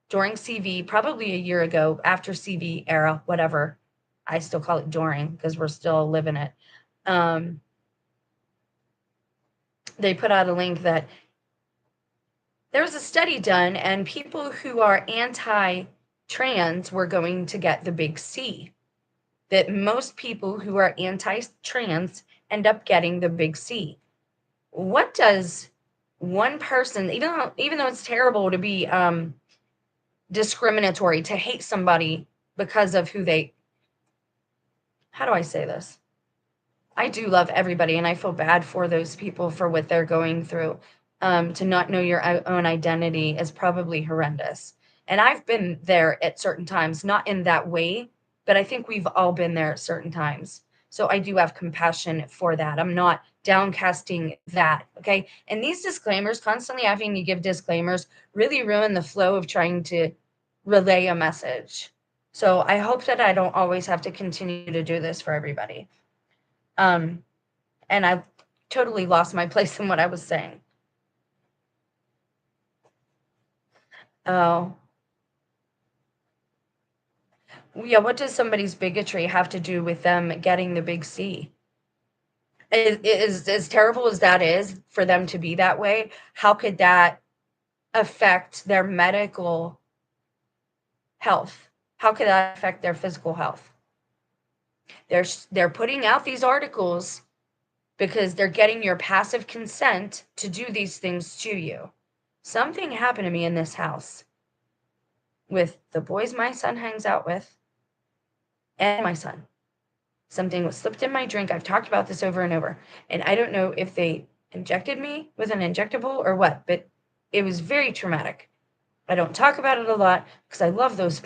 during CV, probably a year ago, after CV era, whatever. I still call it during because we're still living it. They put out a link that there was a study done, and people who are anti-trans were going to get the big C. That most people who are anti-trans end up getting the big C. What does one person, even though it's terrible to be discriminatory, to hate somebody because of who they, how do I say this? I do love everybody, and I feel bad for those people for what they're going through. To not know your own identity is probably horrendous. And I've been there at certain times, not in that way, but I think we've all been there at certain times. So I do have compassion for that. I'm not downcasting that, okay? And these disclaimers, constantly having to give disclaimers, really ruin the flow of trying to relay a message. So I hope that I don't always have to continue to do this for everybody. And I totally lost my place in what I was saying. Oh. Yeah, what does somebody's bigotry have to do with them getting the big C? Is as terrible as that is for them to be that way, how could that affect their medical health? How could that affect their physical health? They're putting out these articles because they're getting your passive consent to do these things to you. Something happened to me in this house with the boys my son hangs out with and my son. Something was slipped in my drink. I've talked about this over and over, and I don't know if they injected me with an injectable or what, but it was very traumatic. I don't talk about it a lot because I love those.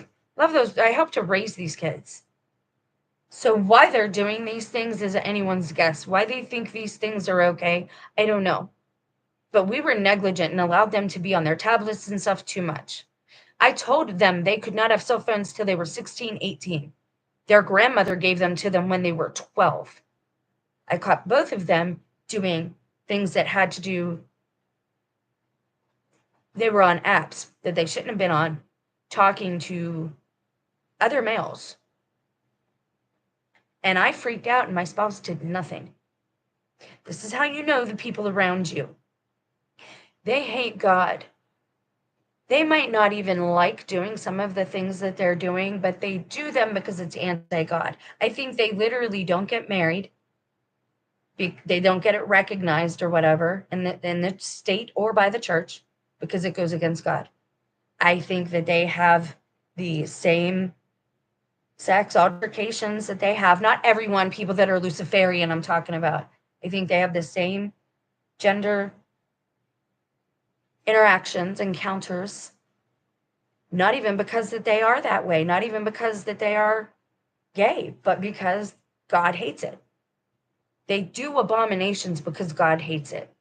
I help to raise these kids. So why they're doing these things is anyone's guess. Why they think these things are okay, I don't know. But we were negligent and allowed them to be on their tablets and stuff too much. I told them they could not have cell phones till they were 16, 18. Their grandmother gave them to them when they were 12. I caught both of them doing things that had to do, they were on apps that they shouldn't have been on, talking to other males. And I freaked out and my spouse did nothing. This is how you know the people around you. They hate God. They might not even like doing some of the things that they're doing, but they do them because it's anti-God. I think they literally don't get married. They don't get it recognized or whatever in the state or by the church because it goes against God. I think that they have the same sex altercations that they have. Not everyone, people that are Luciferian I'm talking about. I think they have the same gender interactions, encounters, not even because that they are that way, not even because that they are gay, but because God hates it. They do abominations because God hates it.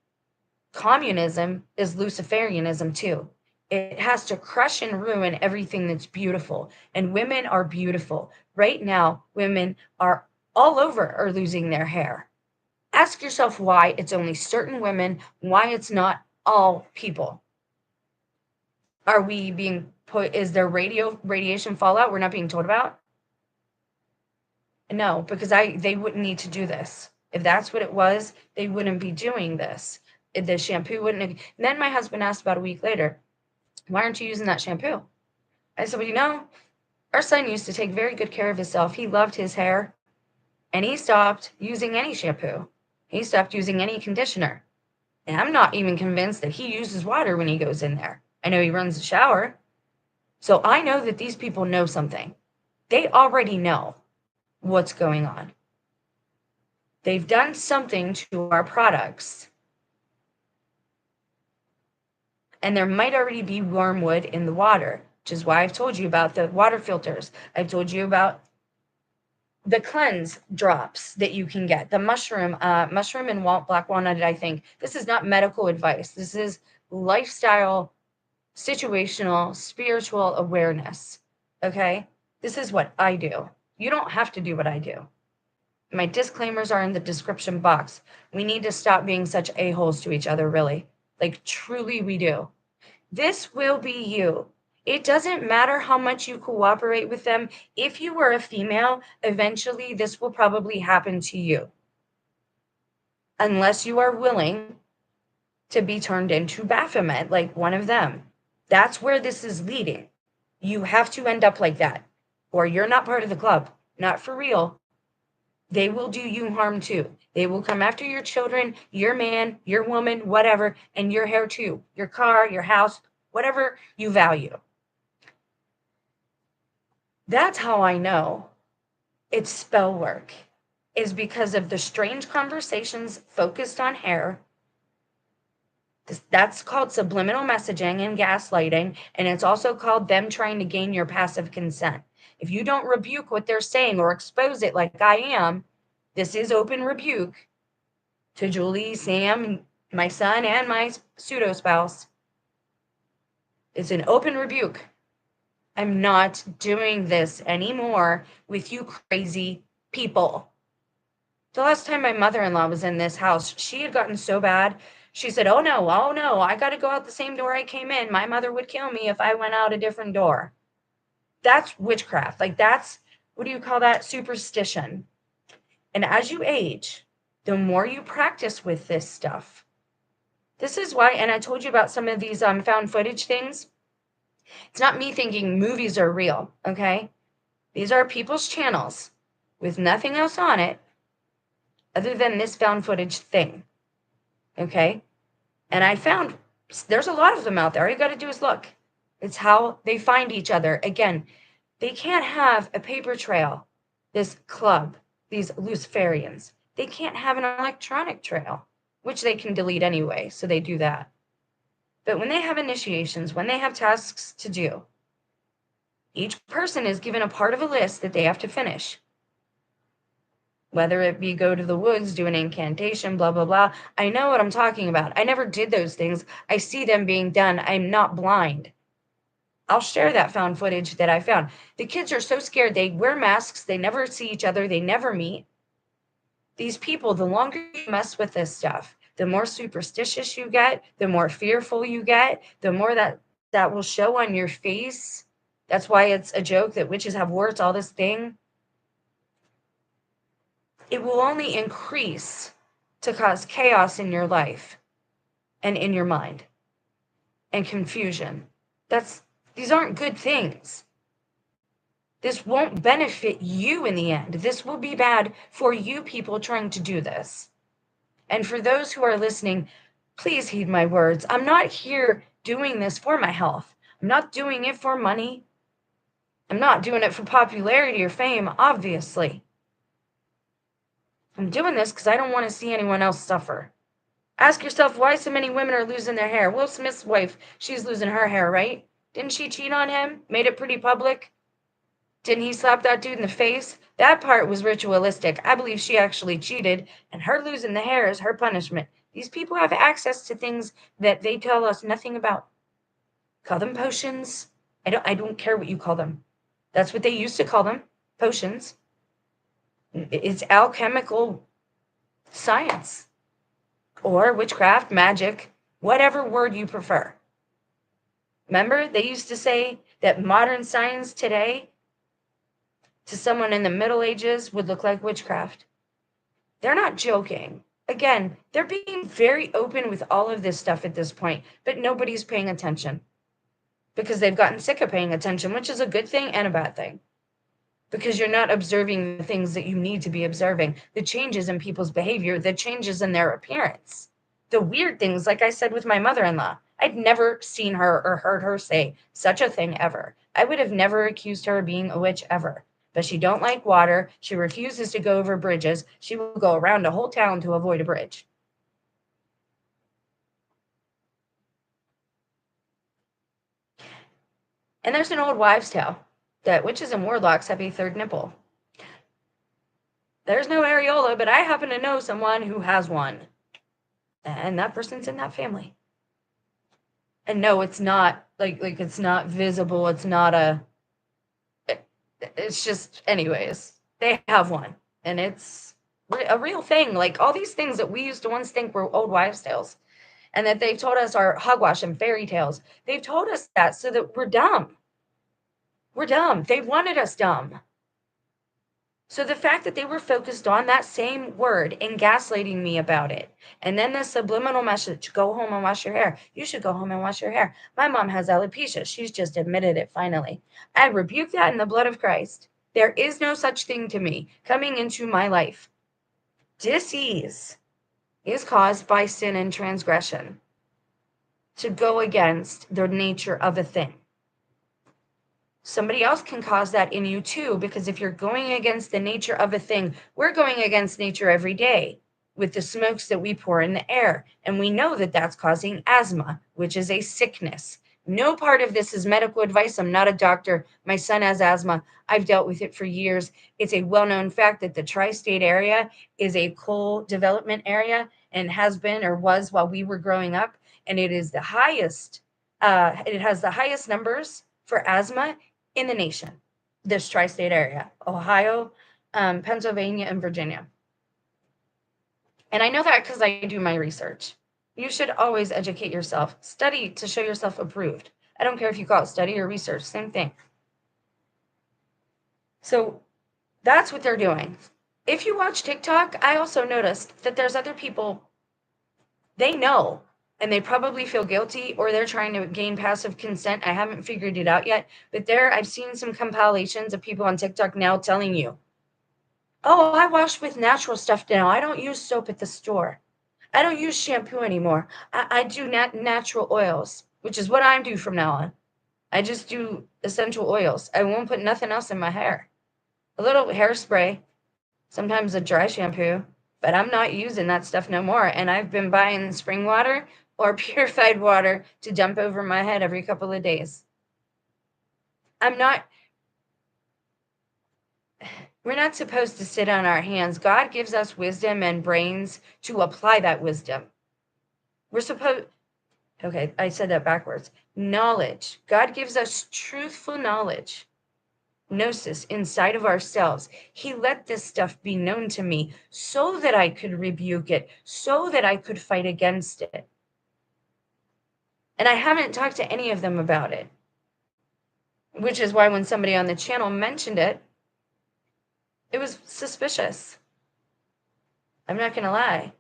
Communism is Luciferianism too. It has to crush and ruin everything that's beautiful. And women are beautiful. Right now, women are all over are losing their hair. Ask yourself why it's only certain women, why it's not all people. Are we being put, is there radiation fallout we're not being told about? No, because they wouldn't need to do this. If that's what it was, they wouldn't be doing this. The shampoo wouldn't have. And then my husband asked about a week later, why aren't you using that shampoo? I said, well, our son used to take very good care of himself. He loved his hair, and he stopped using any shampoo. He stopped using any conditioner. And I'm not even convinced that he uses water when he goes in there. I know he runs the shower. So I know that these people know something. They already know what's going on. They've done something to our products. And there might already be wormwood in the water, which is why I've told you about the water filters. I've told you about the cleanse drops that you can get, the mushroom and black walnut, I think. This is not medical advice. This is lifestyle, situational, spiritual awareness, okay? This is what I do. You don't have to do what I do. My disclaimers are in the description box. We need to stop being such a-holes to each other, really. Like, truly we do. This will be you. It doesn't matter how much you cooperate with them. If you were a female, eventually this will probably happen to you. Unless you are willing to be turned into Baphomet, like one of them. That's where this is leading. You have to end up like that, or you're not part of the club. Not for real. They will do you harm too. They will come after your children, your man, your woman, whatever, and your hair too. Your car, your house, whatever you value. That's how I know it's spell work, is because of the strange conversations focused on hair. That's called subliminal messaging and gaslighting, and it's also called them trying to gain your passive consent. If you don't rebuke what they're saying or expose it like I am, this is open rebuke to Julie, Sam, my son, and my pseudo spouse. It's an open rebuke. I'm not doing this anymore with you crazy people. The last time my mother-in-law was in this house, she had gotten so bad. She said, oh no, I got to go out the same door I came in. My mother would kill me if I went out a different door. That's witchcraft. Like, that's, what do you call that? Superstition. And as you age, the more you practice with this stuff. This is why, and I told you about some of these found footage things. It's not me thinking movies are real, okay? These are people's channels with nothing else on it other than this found footage thing, okay? And I found there's a lot of them out there. All you got to do is look. It's how they find each other. Again, they can't have a paper trail, this club, these Luciferians. They can't have an electronic trail, which they can delete anyway, so they do that. But when they have initiations, when they have tasks to do, each person is given a part of a list that they have to finish. Whether it be go to the woods, do an incantation, blah, blah, blah. I know what I'm talking about. I never did those things. I see them being done. I'm not blind. I'll share that found footage that I found. The kids are so scared. They wear masks. They never see each other. They never meet. These people, the longer you mess with this stuff, the more superstitious you get, the more fearful you get, the more that will show on your face. That's why it's a joke that witches have warts, all this thing. It will only increase to cause chaos in your life and in your mind and confusion. These aren't good things. This won't benefit you in the end. This will be bad for you people trying to do this. And for those who are listening, please heed my words. I'm not here doing this for my health. I'm not doing it for money. I'm not doing it for popularity or fame, obviously. I'm doing this because I don't want to see anyone else suffer. Ask yourself why so many women are losing their hair. Will Smith's wife, she's losing her hair, right? Didn't she cheat on him? Made it pretty public? Didn't he slap that dude in the face? That part was ritualistic. I believe she actually cheated, and her losing the hair is her punishment. These people have access to things that they tell us nothing about. Call them potions. I don't care what you call them. That's what they used to call them, potions. It's alchemical science or witchcraft, magic, whatever word you prefer. Remember, they used to say that modern science today to someone in the Middle Ages would look like witchcraft. They're not joking. Again, they're being very open with all of this stuff at this point, but nobody's paying attention because they've gotten sick of paying attention, which is a good thing and a bad thing. Because you're not observing the things that you need to be observing, the changes in people's behavior, the changes in their appearance, the weird things, like I said with my mother-in-law. I'd never seen her or heard her say such a thing ever. I would have never accused her of being a witch ever. But she don't like water. She refuses to go over bridges. She will go around a whole town to avoid a bridge. And there's an old wives' tale that witches and warlocks have a third nipple. There's no areola, but I happen to know someone who has one. And that person's in that family. And no, it's not like it's not visible. It's not it's just, anyways, they have one. And it's a real thing. Like all these things that we used to once think were old wives' tales and that they've told us are hogwash and fairy tales. They've told us that so that we're dumb. We're dumb. They wanted us dumb. So the fact that they were focused on that same word and gaslighting me about it, and then the subliminal message, go home and wash your hair. You should go home and wash your hair. My mom has alopecia. She's just admitted it finally. I rebuke that in the blood of Christ. There is no such thing to me coming into my life. Disease is caused by sin and transgression to go against the nature of a thing. Somebody else can cause that in you too, because if you're going against the nature of a thing, we're going against nature every day with the smokes that we pour in the air. And we know that that's causing asthma, which is a sickness. No part of this is medical advice. I'm not a doctor. My son has asthma. I've dealt with it for years. It's a well-known fact that the tri-state area is a coal development area and has been or was while we were growing up. And it is the highest, it has the highest numbers for asthma in the nation, this tri-state area, Ohio, Pennsylvania, and Virginia. And I know that because I do my research. You should always educate yourself. Study to show yourself approved. I don't care if you call it study or research, same thing. So that's what they're doing. If you watch TikTok, I also noticed that there's other people, they know, and they probably feel guilty or they're trying to gain passive consent. I haven't figured it out yet, but I've seen some compilations of people on TikTok now telling you, oh, I wash with natural stuff now. I don't use soap at the store. I don't use shampoo anymore. I do natural oils, which is what I do from now on. I just do essential oils. I won't put nothing else in my hair. A little hairspray, sometimes a dry shampoo, but I'm not using that stuff no more. And I've been buying spring water or purified water to dump over my head every couple of days. We're not supposed to sit on our hands. God gives us wisdom and brains to apply that wisdom. Okay, I said that backwards. Knowledge. God gives us truthful knowledge. Gnosis inside of ourselves. He let this stuff be known to me so that I could rebuke it, so that I could fight against it. And I haven't talked to any of them about it, which is why when somebody on the channel mentioned it, it was suspicious. I'm not going to lie.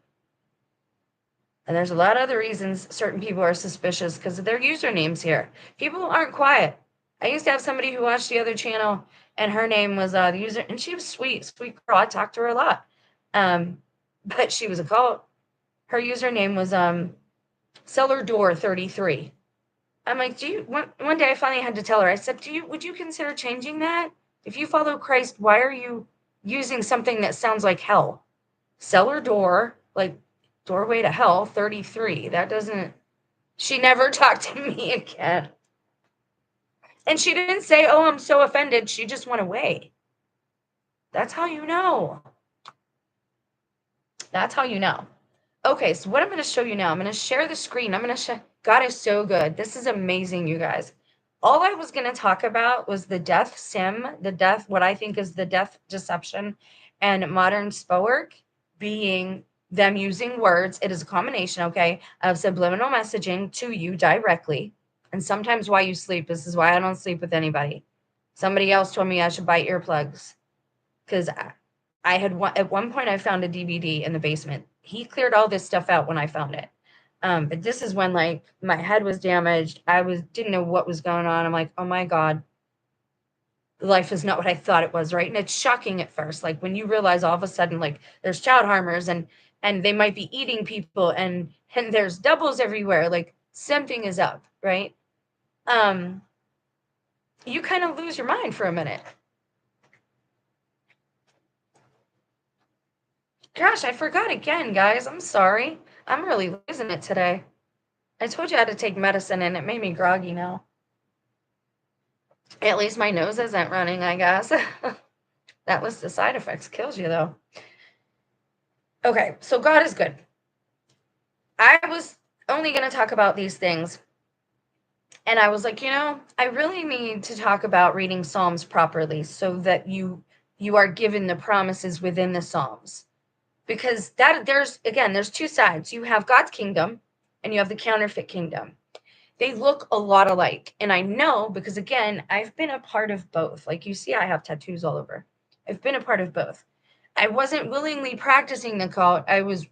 And there's a lot of other reasons certain people are suspicious because of their usernames here. People aren't quiet. I used to have somebody who watched the other channel and her name was the user, and she was sweet girl. I talked to her a lot. But she was a cult. Her username was Cellar Door 33. I'm like, one day I finally had to tell her, I said, would you consider changing that? If you follow Christ, why are you using something that sounds like hell? Cellar door, like doorway to hell, 33. That doesn't, she never talked to me again. And she didn't say, oh, I'm so offended. She just went away. That's how you know. That's how you know. Okay, so what I'm going to show you now, I'm going to share the screen. I'm going to God is so good. This is amazing, you guys. All I was going to talk about was the death sim, what I think is the death deception, and modern spellwork being them using words. It is a combination, okay, of subliminal messaging to you directly. And sometimes while you sleep, this is why I don't sleep with anybody. Somebody else told me I should buy earplugs because I had at one point I found a DVD in the basement. He cleared all this stuff out when I found it. But this is when like my head was damaged. Didn't know what was going on. I'm like, oh my God, life is not what I thought it was, right? And it's shocking at first, like when you realize all of a sudden, like there's child harmers and they might be eating people and there's doubles everywhere. Like something is up, right? You kind of lose your mind for a minute. Gosh, I forgot again, guys. I'm sorry. I'm really losing it today. I told you I had to take medicine and it made me groggy now. At least my nose isn't running, I guess. That list of side effects kills you, though. Okay, so God is good. I was only going to talk about these things. And I was like, I really need to talk about reading Psalms properly so that you are given the promises within the Psalms. Because there's two sides. You have God's kingdom and you have the counterfeit kingdom. They look a lot alike. And I know because, again, I've been a part of both. Like you see, I have tattoos all over. I've been a part of both. I wasn't willingly practicing the cult. I was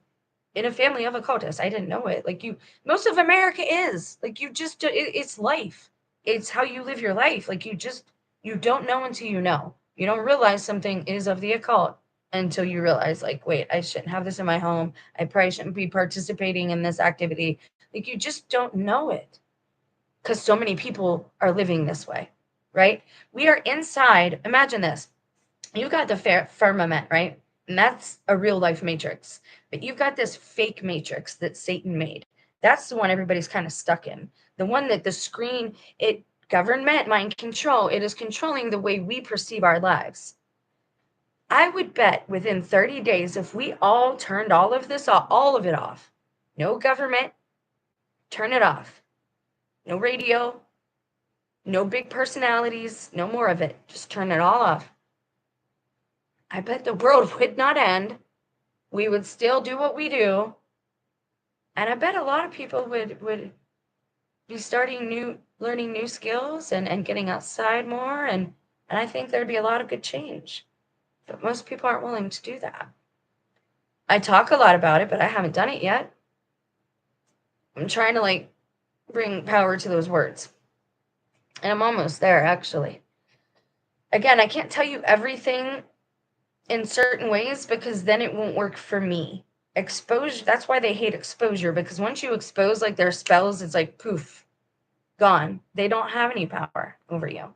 in a family of occultists. I didn't know it. Like most of America is. Like it's life. It's how you live your life. Like you don't know until you know. You don't realize something is of the occult until you realize, like, wait, I shouldn't have this in my home. I probably shouldn't be participating in this activity. Like you just don't know it because so many people are living this way, right? We are inside. Imagine this. You've got the firmament, right? And that's a real life matrix. But you've got this fake matrix that Satan made. That's the one everybody's kind of stuck in. The one that the screen, government, mind control, it is controlling the way we perceive our lives. I would bet within 30 days, if we all turned all of this off, all of it off, no government, turn it off. No radio, no big personalities, no more of it. Just turn it all off. I bet the world would not end. We would still do what we do. And I bet a lot of people would be learning new skills and getting outside more. And I think there'd be a lot of good change. But most people aren't willing to do that. I talk a lot about it, but I haven't done it yet. I'm trying to bring power to those words. And I'm almost there, actually. Again, I can't tell you everything in certain ways because then it won't work for me. Exposure, that's why they hate exposure, because once you expose their spells, it's like poof, gone. They don't have any power over you.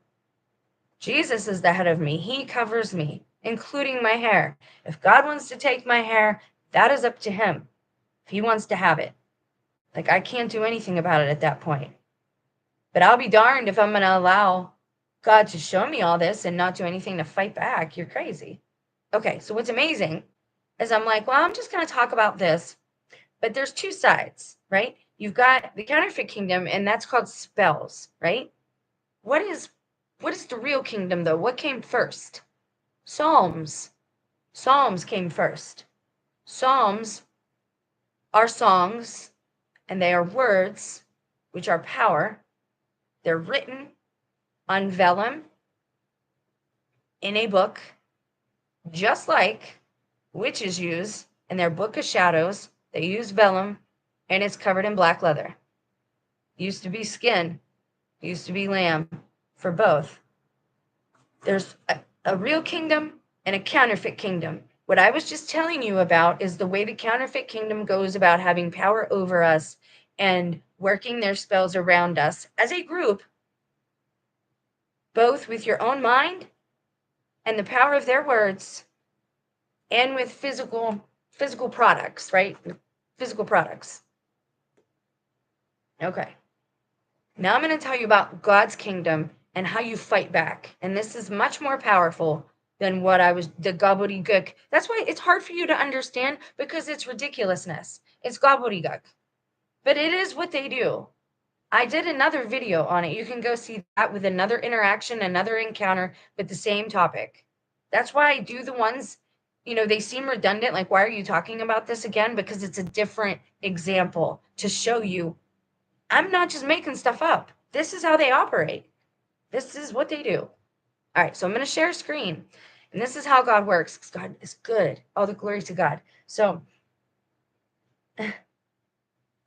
Jesus is the head of me. He covers me, including my hair. If God wants to take my hair, that is up to him. If he wants to have it. I can't do anything about it at that point. But I'll be darned if I'm going to allow God to show me all this and not do anything to fight back. You're crazy. Okay, so what's amazing is I'm like, well, I'm just going to talk about this. But there's two sides, right? You've got the counterfeit kingdom, and that's called spells, right? What is the real kingdom, though? What came first? Psalms. Psalms came first. Psalms are songs, and they are words, which are power. They're written on vellum in a book, just like witches use in their book of shadows. They use vellum, and it's covered in black leather. Used to be skin, used to be lamb, for both. There's a real kingdom and a counterfeit kingdom. What I was just telling you about is the way the counterfeit kingdom goes about having power over us and working their spells around us as a group, both with your own mind and the power of their words, and with physical products, right? Physical products. Okay. Now I'm going to tell you about God's kingdom and how you fight back. And this is much more powerful than the gobbledygook. That's why it's hard for you to understand, because it's ridiculousness. It's gobbledygook. But it is what they do. I did another video on it. You can go see that with another interaction, another encounter with the same topic. That's why I do the ones, they seem redundant. Like, why are you talking about this again? Because it's a different example to show you I'm not just making stuff up. This is how they operate. This is what they do. All right, so I'm going to share screen. And this is how God works. God is good. All the glory to God. So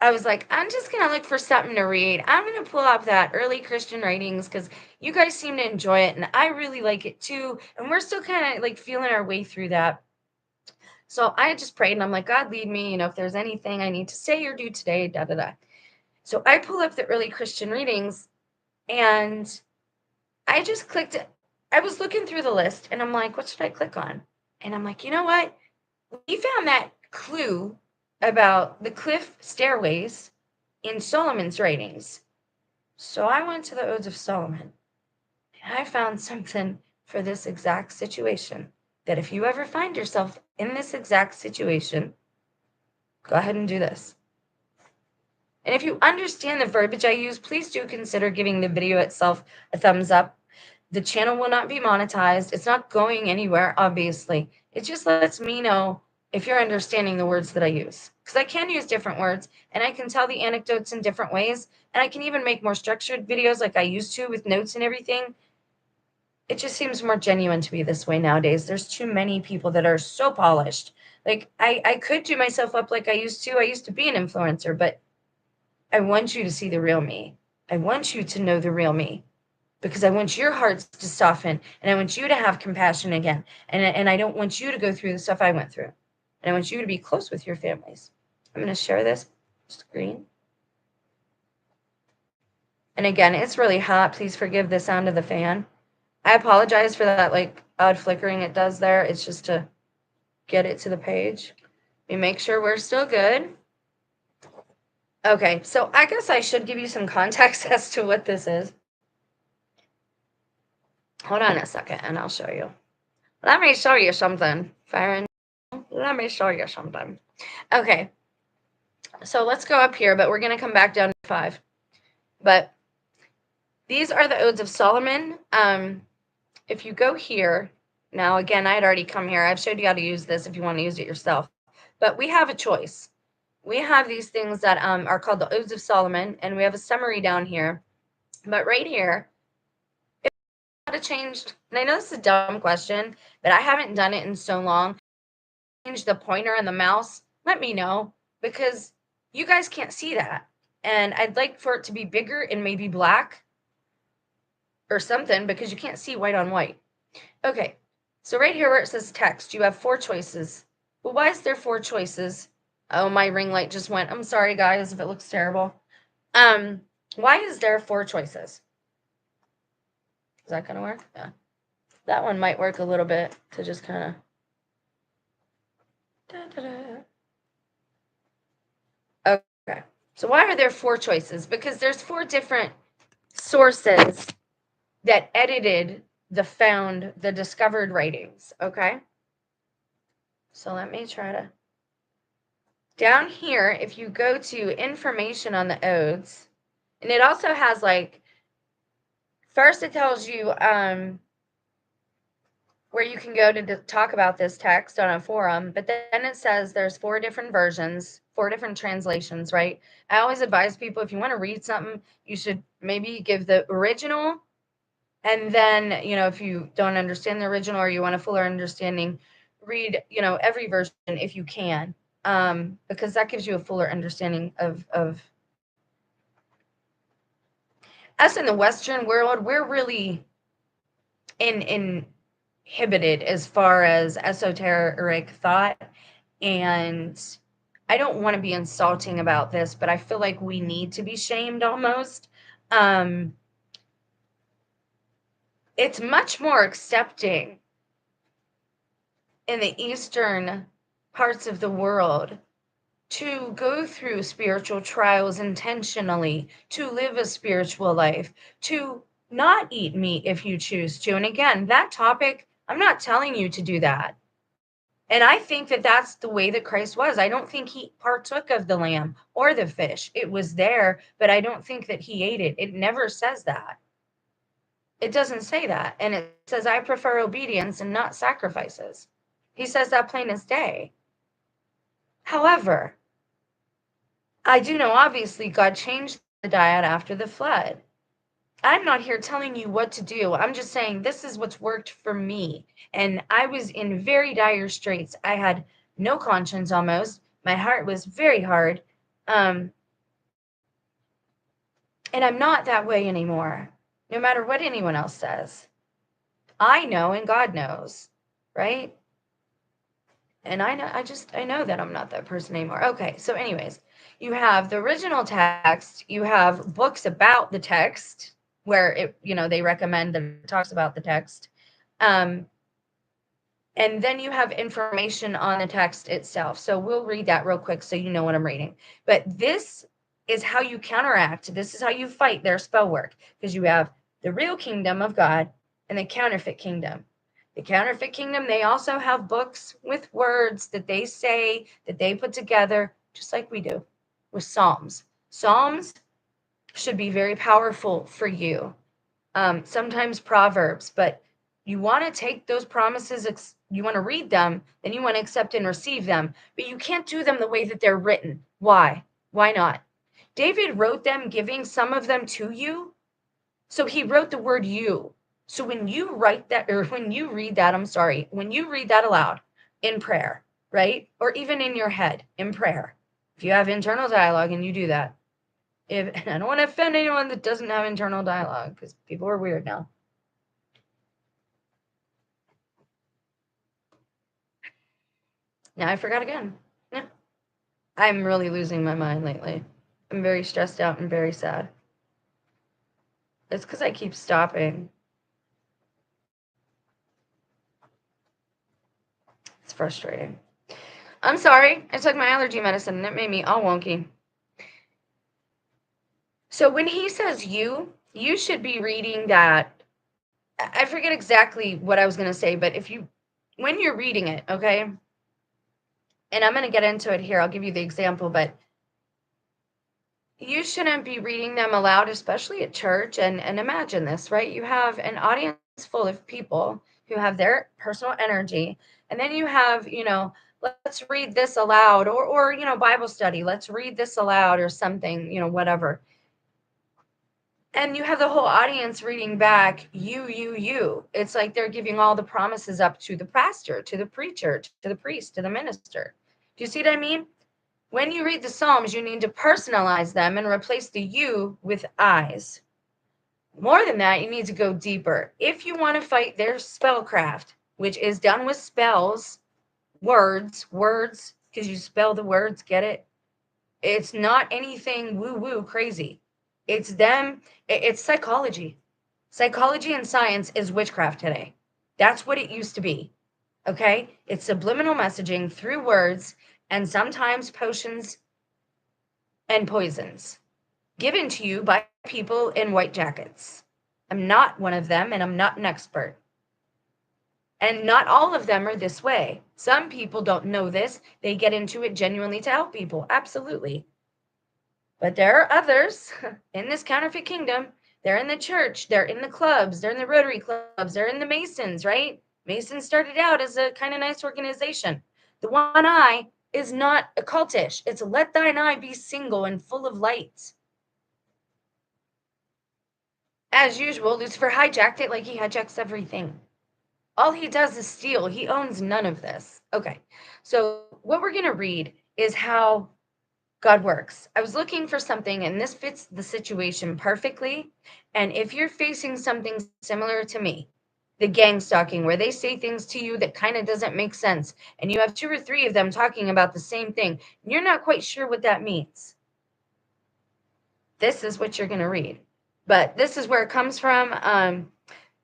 I was like, I'm just going to look for something to read. I'm going to pull up that early Christian writings because you guys seem to enjoy it. And I really like it too. And we're still kind of like feeling our way through that. So I just prayed and I'm like, God, lead me. If there's anything I need to say or do today, da, da, da. So I pull up the early Christian readings and I just clicked it. I was looking through the list and I'm like, what should I click on? And I'm like, you know what? We found that clue about the cliff stairways in Solomon's writings. So I went to the Odes of Solomon and I found something for this exact situation. That if you ever find yourself in this exact situation, go ahead and do this. And if you understand the verbiage I use, please do consider giving the video itself a thumbs up. The channel will not be monetized. It's not going anywhere, obviously. It just lets me know if you're understanding the words that I use. Because I can use different words, and I can tell the anecdotes in different ways, and I can even make more structured videos like I used to with notes and everything. It just seems more genuine to be this way nowadays. There's too many people that are so polished. Like, I could do myself up like I used to. I used to be an influencer, but I want you to see the real me. I want you to know the real me. Because I want your hearts to soften and I want you to have compassion again. And I don't want you to go through the stuff I went through. And I want you to be close with your families. I'm going to share this screen. And again, it's really hot. Please forgive the sound of the fan. I apologize for that like odd flickering it does there. It's just to get it to the page. We make sure we're still good. Okay, so I guess I should give you some context as to what this is. Hold on a second and I'll show you. Let me show you something, Farron. Let me show you something. Okay, so let's go up here, but we're going to come back down to 5. But these are the Odes of Solomon. If you go here, now again, I had already come here. I've showed you how to use this if you want to use it yourself. But we have a choice. We have these things that are called the Odes of Solomon, and we have a summary down here. But right here, to change, and I know this is a dumb question, but I haven't done it in so long. Change the pointer and the mouse, let me know, because you guys can't see that. And I'd like for it to be bigger and maybe black or something because you can't see white on white. Okay, so right here where it says text, you have 4 choices. Well, why is there 4 choices? Oh, my ring light just went. I'm sorry, guys, if it looks terrible. Why is there 4 choices? Is that gonna work? Yeah. That one might work a little bit to just kind of. Okay. So why are there 4 choices? Because there's 4 different sources that edited the discovered writings. Okay. So let me try to. Down here, if you go to information on the odes, and it also has like, first it tells you where you can go to talk about this text on a forum, but then it says there's 4 different versions, 4 different translations, right? I always advise people, if you want to read something, you should maybe give the original, and then, if you don't understand the original or you want a fuller understanding, read, every version if you can, because that gives you a fuller understanding of us in the Western world. We're really inhibited as far as esoteric thought, and I don't want to be insulting about this, but I feel like we need to be shamed almost. It's much more accepting in the Eastern parts of the world to go through spiritual trials intentionally, to live a spiritual life, to not eat meat if you choose to. And again, that topic, I'm not telling you to do that. And I think that that's the way that Christ was. I don't think he partook of the lamb or the fish. It was there, but I don't think that he ate it. It never says that. It doesn't say that. And it says, I prefer obedience and not sacrifices. He says that plain as day. However, I do know, obviously, God changed the diet after the flood. I'm not here telling you what to do. I'm just saying this is what's worked for me. And I was in very dire straits. I had no conscience almost. My heart was very hard. And I'm not that way anymore, no matter what anyone else says. I know and God knows, right? And I know that I'm not that person anymore. Okay, so anyways, you have the original text, you have books about the text where they recommend that it talks about the text. And then you have information on the text itself. So we'll read that real quick so you know what I'm reading. But this is how you counteract. This is how you fight their spell work, because you have the real kingdom of God and the counterfeit kingdom. The counterfeit kingdom, they also have books with words that they say, that they put together, just like we do with Psalms. Psalms should be very powerful for you. Sometimes Proverbs, but you want to take those promises, you want to read them, then you want to accept and receive them, but you can't do them the way that they're written. Why? Why not? David wrote them, giving some of them to you. So he wrote the word you. So when you write that, or when you read that, when you read that aloud in prayer, right? Or even in your head in prayer, if you have internal dialogue and you do that, and I don't want to offend anyone that doesn't have internal dialogue, because people are weird now. Now I forgot again. Yeah. I'm really losing my mind lately. I'm very stressed out and very sad. It's because I keep stopping. It's frustrating. I'm sorry. I took my allergy medicine and it made me all wonky. So when he says you should be reading that. I forget exactly what I was going to say, but when you're reading it, okay, and I'm going to get into it here, I'll give you the example, but you shouldn't be reading them aloud, especially at church. And imagine this, right? You have an audience full of people who have their personal energy, and then you have, let's read this aloud, or Bible study, let's read this aloud, or something, whatever. And you have the whole audience reading back, you. It's like they're giving all the promises up to the pastor, to the preacher, to the priest, to the minister. Do you see what I mean? When you read the Psalms, you need to personalize them and replace the you with I's. More than that, you need to go deeper. If you want to fight their spellcraft, which is done with spells, words, because you spell the words, get it? It's not anything woo-woo crazy. It's them. It's psychology. Psychology and science is witchcraft today. That's what it used to be. Okay? It's subliminal messaging through words and sometimes potions and poisons given to you by people in white jackets. I'm not one of them, and I'm not an expert. And not all of them are this way. Some people don't know this. They get into it genuinely to help people. Absolutely. But there are others in this counterfeit kingdom. They're in the church. They're in the clubs. They're in the Rotary clubs. They're in the Masons, right? Masons started out as a kind of nice organization. The one eye is not occultish. It's let thine eye be single and full of light. As usual, Lucifer hijacked it like he hijacks everything. All he does is steal. He owns none of this. Okay, so what we're going to read is how God works. I was looking for something, and this fits the situation perfectly. And if you're facing something similar to me, the gang stalking, where they say things to you that kind of doesn't make sense, and you have 2 or 3 of them talking about the same thing, and you're not quite sure what that means, this is what you're going to read. But this is where it comes from.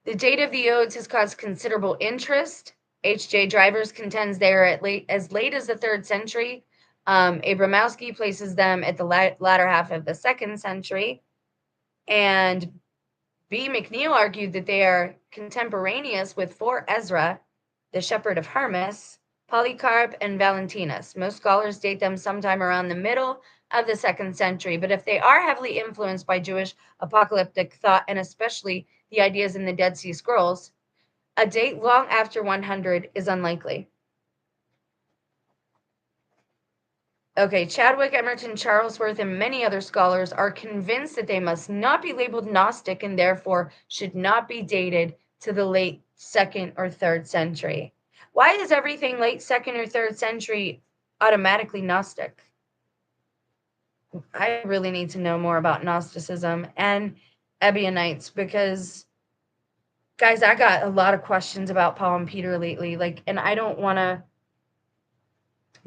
The date of the odes has caused considerable interest. H.J. Drivers contends they are as late as the 3rd century. Abramowski places them at the latter half of the 2nd century. And B. McNeil argued that they are contemporaneous with 4 Ezra, the shepherd of Hermas, Polycarp and Valentinus. Most scholars date them sometime around the middle of the 2nd century, but if they are heavily influenced by Jewish apocalyptic thought, and especially the ideas in the Dead Sea Scrolls, a date long after 100 is unlikely. Okay, Chadwick, Emerton, Charlesworth, and many other scholars are convinced that they must not be labeled Gnostic and therefore should not be dated to the late 2nd or 3rd century. Why is everything late 2nd or 3rd century automatically Gnostic? I really need to know more about Gnosticism and Ebionites because, guys, I got a lot of questions about Paul and Peter lately. And I don't want to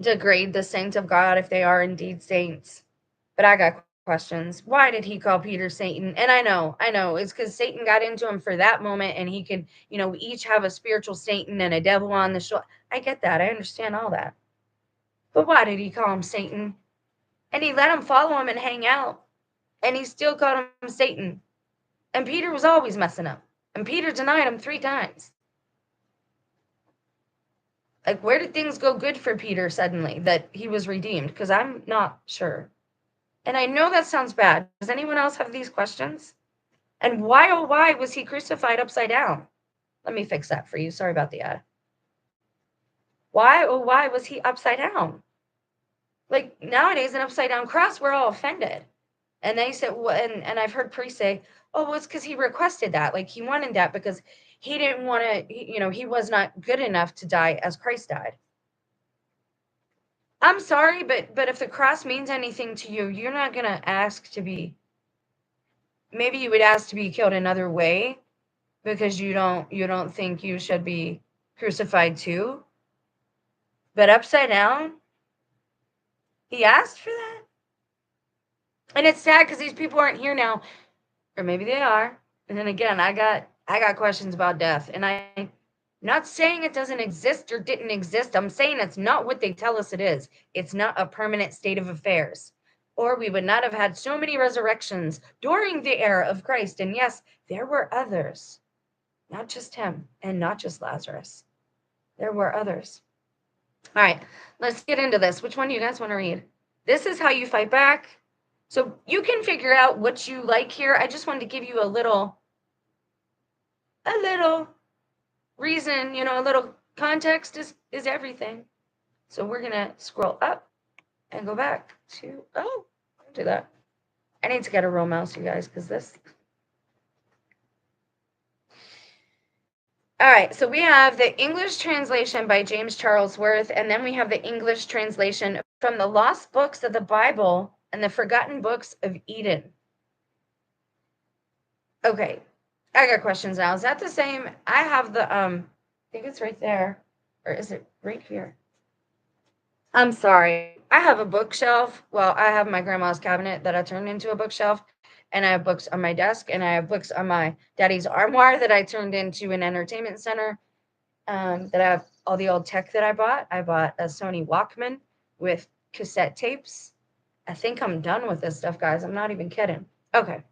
degrade the saints of God if they are indeed saints. But I got questions. Why did he call Peter Satan? And I know, it's because Satan got into him for that moment, and he could, we each have a spiritual Satan and a devil on the shoulder. I get that. I understand all that. But why did he call him Satan? And he let him follow him and hang out. And he still called him Satan. And Peter was always messing up. And Peter denied him 3 times. Where did things go good for Peter suddenly that he was redeemed? Because I'm not sure. And I know that sounds bad. Does anyone else have these questions? And why, oh, why was he crucified upside down? Let me fix that for you. Sorry about the ad. Why, oh, why was he upside down? Nowadays, an upside down cross, we're all offended. And they said, well, and I've heard priests say, oh, well, it's because he requested that. He wanted that because he didn't want to, he was not good enough to die as Christ died. I'm sorry, but if the cross means anything to you, you're not going to ask to be, maybe you would ask to be killed another way because you don't think you should be crucified too. But upside down, he asked for that. And it's sad because these people aren't here now, or maybe they are. And then again, I got questions about death, and I'm not saying it doesn't exist or didn't exist. I'm saying it's not what they tell us it is. It's not a permanent state of affairs, or we would not have had so many resurrections during the era of Christ. And yes, there were others, not just him and not just Lazarus. There were others. All right, let's get into this. Which one do you guys want to read? This is how you fight back. So you can figure out what you like here. I just wanted to give you a little reason, a little context is everything. So we're going to scroll up and go back to, don't do that. I need to get a real mouse, you guys, because this. All right, so we have the English translation by James Charlesworth, and then we have the English translation from the Lost Books of the Bible and the Forgotten Books of Eden. Okay, I got questions now. Is that the same? I have the, I think it's right there. Or is it right here? I'm sorry. I have a bookshelf. Well, I have my grandma's cabinet that I turned into a bookshelf. And I have books on my desk. And I have books on my daddy's armoire that I turned into an entertainment center. That I have all the old tech that I bought. I bought a Sony Walkman with cassette tapes. I think I'm done with this stuff, guys. I'm not even kidding. Okay.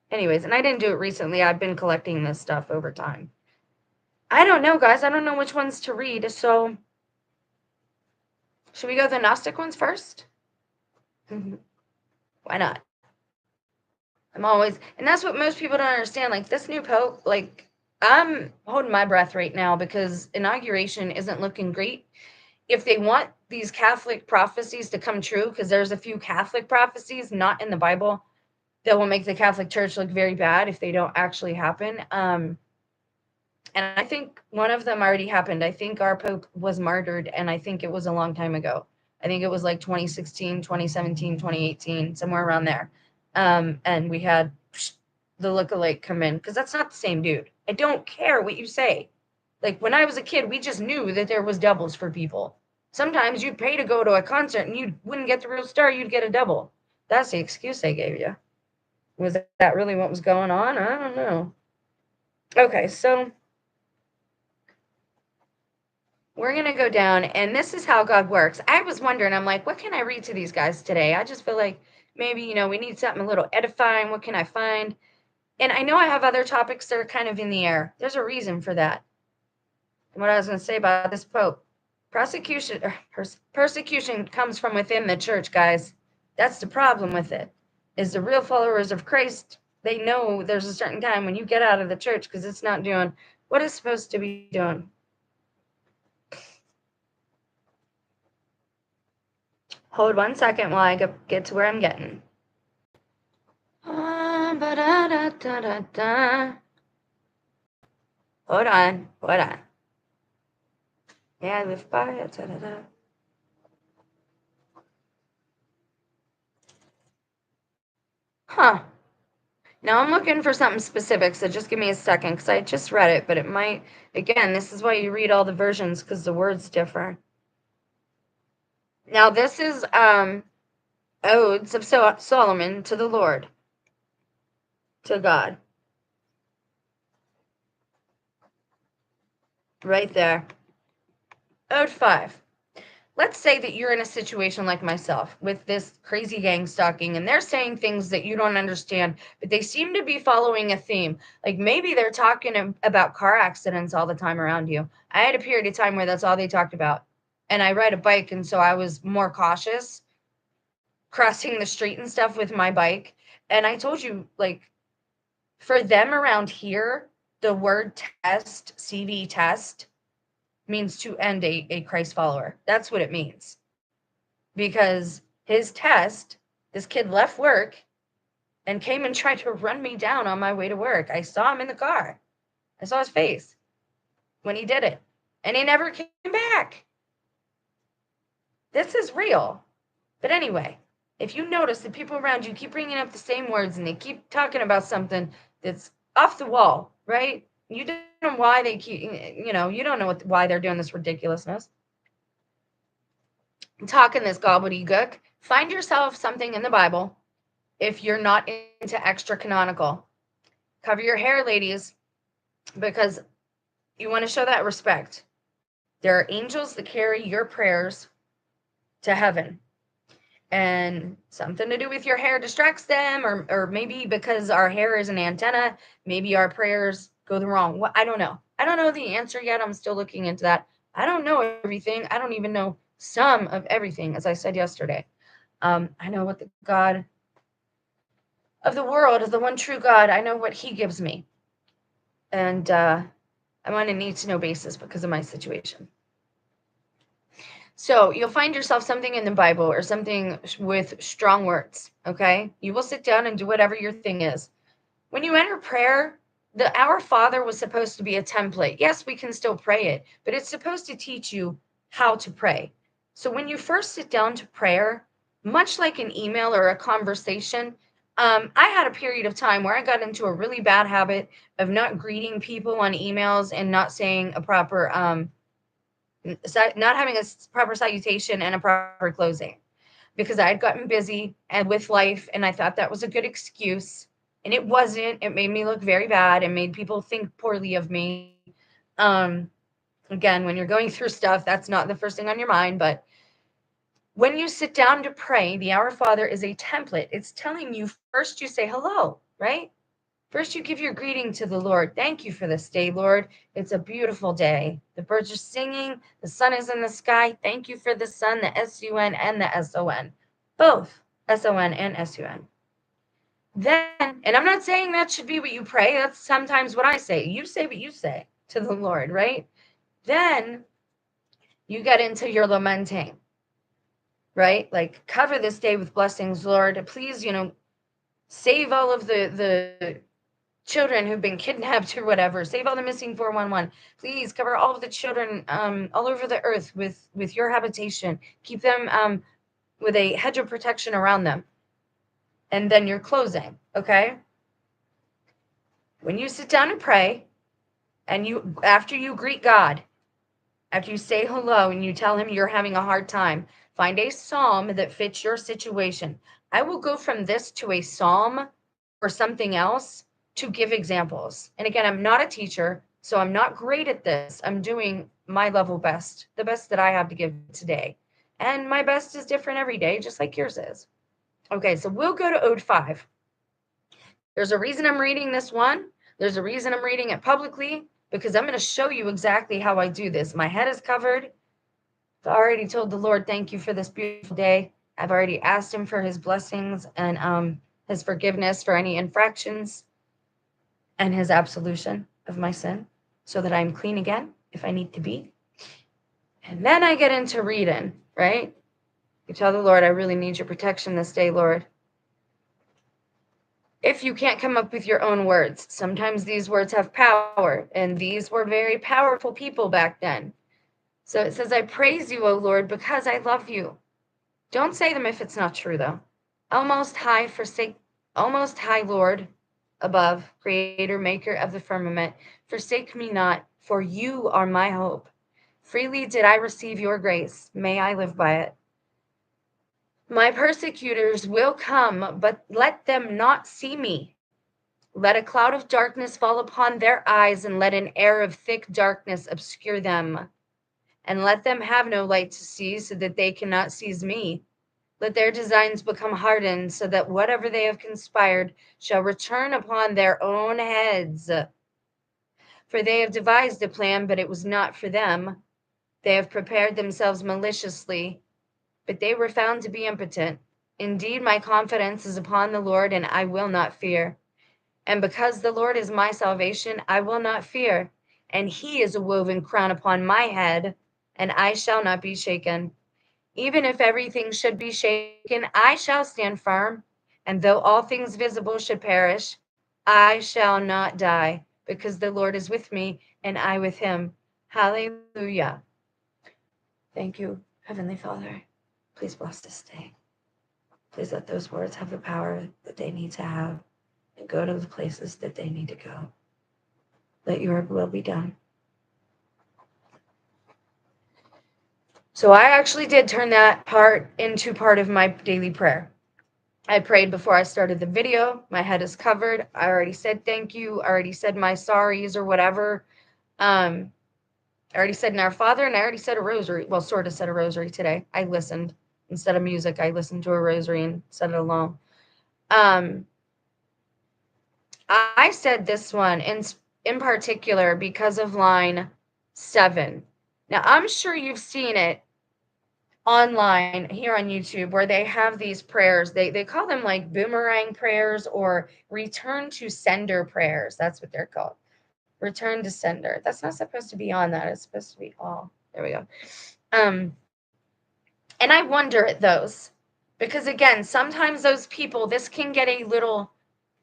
Anyways, and I didn't do it recently. I've been collecting this stuff over time. I don't know, guys. I don't know which ones to read. So, should we go the Gnostic ones first? Why not? I'm always, and that's what most people don't understand. This new Pope, I'm holding my breath right now because inauguration isn't looking great. If they want these Catholic prophecies to come true, because there's a few Catholic prophecies not in the Bible that will make the Catholic Church look very bad if they don't actually happen. And I think one of them already happened. I think our Pope was martyred, and I think it was a long time ago. I think it was 2016, 2017, 2018, somewhere around there. And we had the lookalike come in, because that's not the same dude. I don't care what you say. When I was a kid, we just knew that there was doubles for people. Sometimes you'd pay to go to a concert and you wouldn't get the real star, you'd get a double. That's the excuse they gave you. Was that really what was going on? I don't know. Okay, so we're going to go down, and this is how God works. I was wondering, I'm like, what can I read to these guys today? I just feel like maybe, we need something a little edifying. What can I find? And I know I have other topics that are kind of in the air. There's a reason for that. And what I was going to say about this Pope. Persecution comes from within the church, guys. That's the problem with it. Is the real followers of Christ, they know there's a certain time when you get out of the church because it's not doing what it's supposed to be doing. Hold 1 second while I get to where I'm getting. Hold on. Yeah, I live by it. Huh. Now I'm looking for something specific, so just give me a second, because I just read it, but it might, again, this is why you read all the versions, because the words differ. Now this is Odes of Solomon to the Lord, to God. Right there. Ode 5. Let's say that you're in a situation like myself with this crazy gang stalking, and they're saying things that you don't understand, but they seem to be following a theme. Like maybe they're talking about car accidents all the time around you. I had a period of time where that's all they talked about. And I ride a bike, and so I was more cautious crossing the street and stuff with my bike. And I told you, like, for them around here, the word test, CV test, means to end a Christ follower. That's what it means. Because his test, this kid left work and came and tried to run me down on my way to work. I saw him in the car. I saw his face when he did it. And he never came back. This is real. But anyway, if you notice that people around you keep bringing up the same words and they keep talking about something that's off the wall, right? You don't know why they keep, you don't know why they're doing this ridiculousness. Talking this gobbledygook. Find yourself something in the Bible if you're not into extra canonical. Cover your hair, ladies, because you want to show that respect. There are angels that carry your prayers to heaven. And something to do with your hair distracts them, or maybe because our hair is an antenna, maybe our prayers go the wrong way. I don't know. I don't know the answer yet. I'm still looking into that. I don't know everything. I don't even know some of everything, as I said yesterday. I know what the God of the world is, the one true God. I know what he gives me. And I'm on a need-to-know basis because of my situation. So you'll find yourself something in the Bible or something with strong words, okay? You will sit down and do whatever your thing is. When you enter prayer, the Our Father was supposed to be a template. Yes, we can still pray it, but it's supposed to teach you how to pray. So when you first sit down to prayer, much like an email or a conversation, I had a period of time where I got into a really bad habit of not greeting people on emails and not saying a proper not having a proper salutation and a proper closing, because I had gotten busy and with life, and I thought that was a good excuse, and it wasn't. It made me look very bad and made people think poorly of me. Again, when you're going through stuff, that's not the first thing on your mind, but when you sit down to pray, the Our Father is a template. It's telling you first you say hello, right? First, you give your greeting to the Lord. Thank you for this day, Lord. It's a beautiful day. The birds are singing. The sun is in the sky. Thank you for the sun, the S-U-N and the S-O-N. Both S-O-N and S-U-N. Then, and I'm not saying that should be what you pray. That's sometimes what I say. You say what you say to the Lord, right? Then you get into your lamenting, right? Like, cover this day with blessings, Lord. Please, save all of the children who've been kidnapped or whatever. Save all the missing 411. Please cover all of the children all over the earth with your habitation. Keep them with a hedge of protection around them. And then you're closing, okay? When you sit down and pray, and after you greet God, after you say hello and you tell him you're having a hard time, find a psalm that fits your situation. I will go from this to a psalm or something else to give examples. And again, I'm not a teacher, so I'm not great at this. I'm doing my level best, the best that I have to give today. And my best is different every day, just like yours is. Okay, so we'll go to Ode 5. There's a reason I'm reading this one. There's a reason I'm reading it publicly, because I'm going to show you exactly how I do this. My head is covered. I've already told the Lord, thank you for this beautiful day. I've already asked him for his blessings and his forgiveness for any infractions and his absolution of my sin so that I'm clean again if I need to be. And then I get into reading, right? You tell the Lord, I really need your protection this day, Lord. If you can't come up with your own words, sometimes these words have power, and these were very powerful people back then. So it says, I praise you, O Lord, because I love you. Don't say them if it's not true, though. O Most High, Lord, above, creator, maker of the firmament, forsake me not, for you are my hope. Freely did I receive your grace. May I live by it. My persecutors will come, but let them not see me. Let a cloud of darkness fall upon their eyes, and let an air of thick darkness obscure them. And let them have no light to see, so that they cannot seize me. Let their designs become hardened, so that whatever they have conspired shall return upon their own heads. For they have devised a plan, but it was not for them. They have prepared themselves maliciously, but they were found to be impotent. Indeed, my confidence is upon the Lord, and I will not fear. And because the Lord is my salvation, I will not fear. And he is a woven crown upon my head, and I shall not be shaken. Even if everything should be shaken, I shall stand firm. And though all things visible should perish, I shall not die, because the Lord is with me, and I with him. Hallelujah. Thank you, Heavenly Father. Please bless this day. Please let those words have the power that they need to have and go to the places that they need to go. Let your will be done. So I actually did turn that part into part of my daily prayer. I prayed before I started the video. My head is covered. I already said thank you. I already said my sorries or whatever. I already said in Our Father, and I already said a rosary. Well, sort of said a rosary today. I listened. Instead of music, I listened to a rosary and said it along. I said this one in particular because of line 7. Now, I'm sure you've seen it online here on YouTube where they have these prayers. They call them like boomerang prayers or return to sender prayers. That's what they're called. Return to sender. That's not supposed to be on that. It's supposed to be all. There we go. And I wonder at those because again, sometimes those people, this can get a little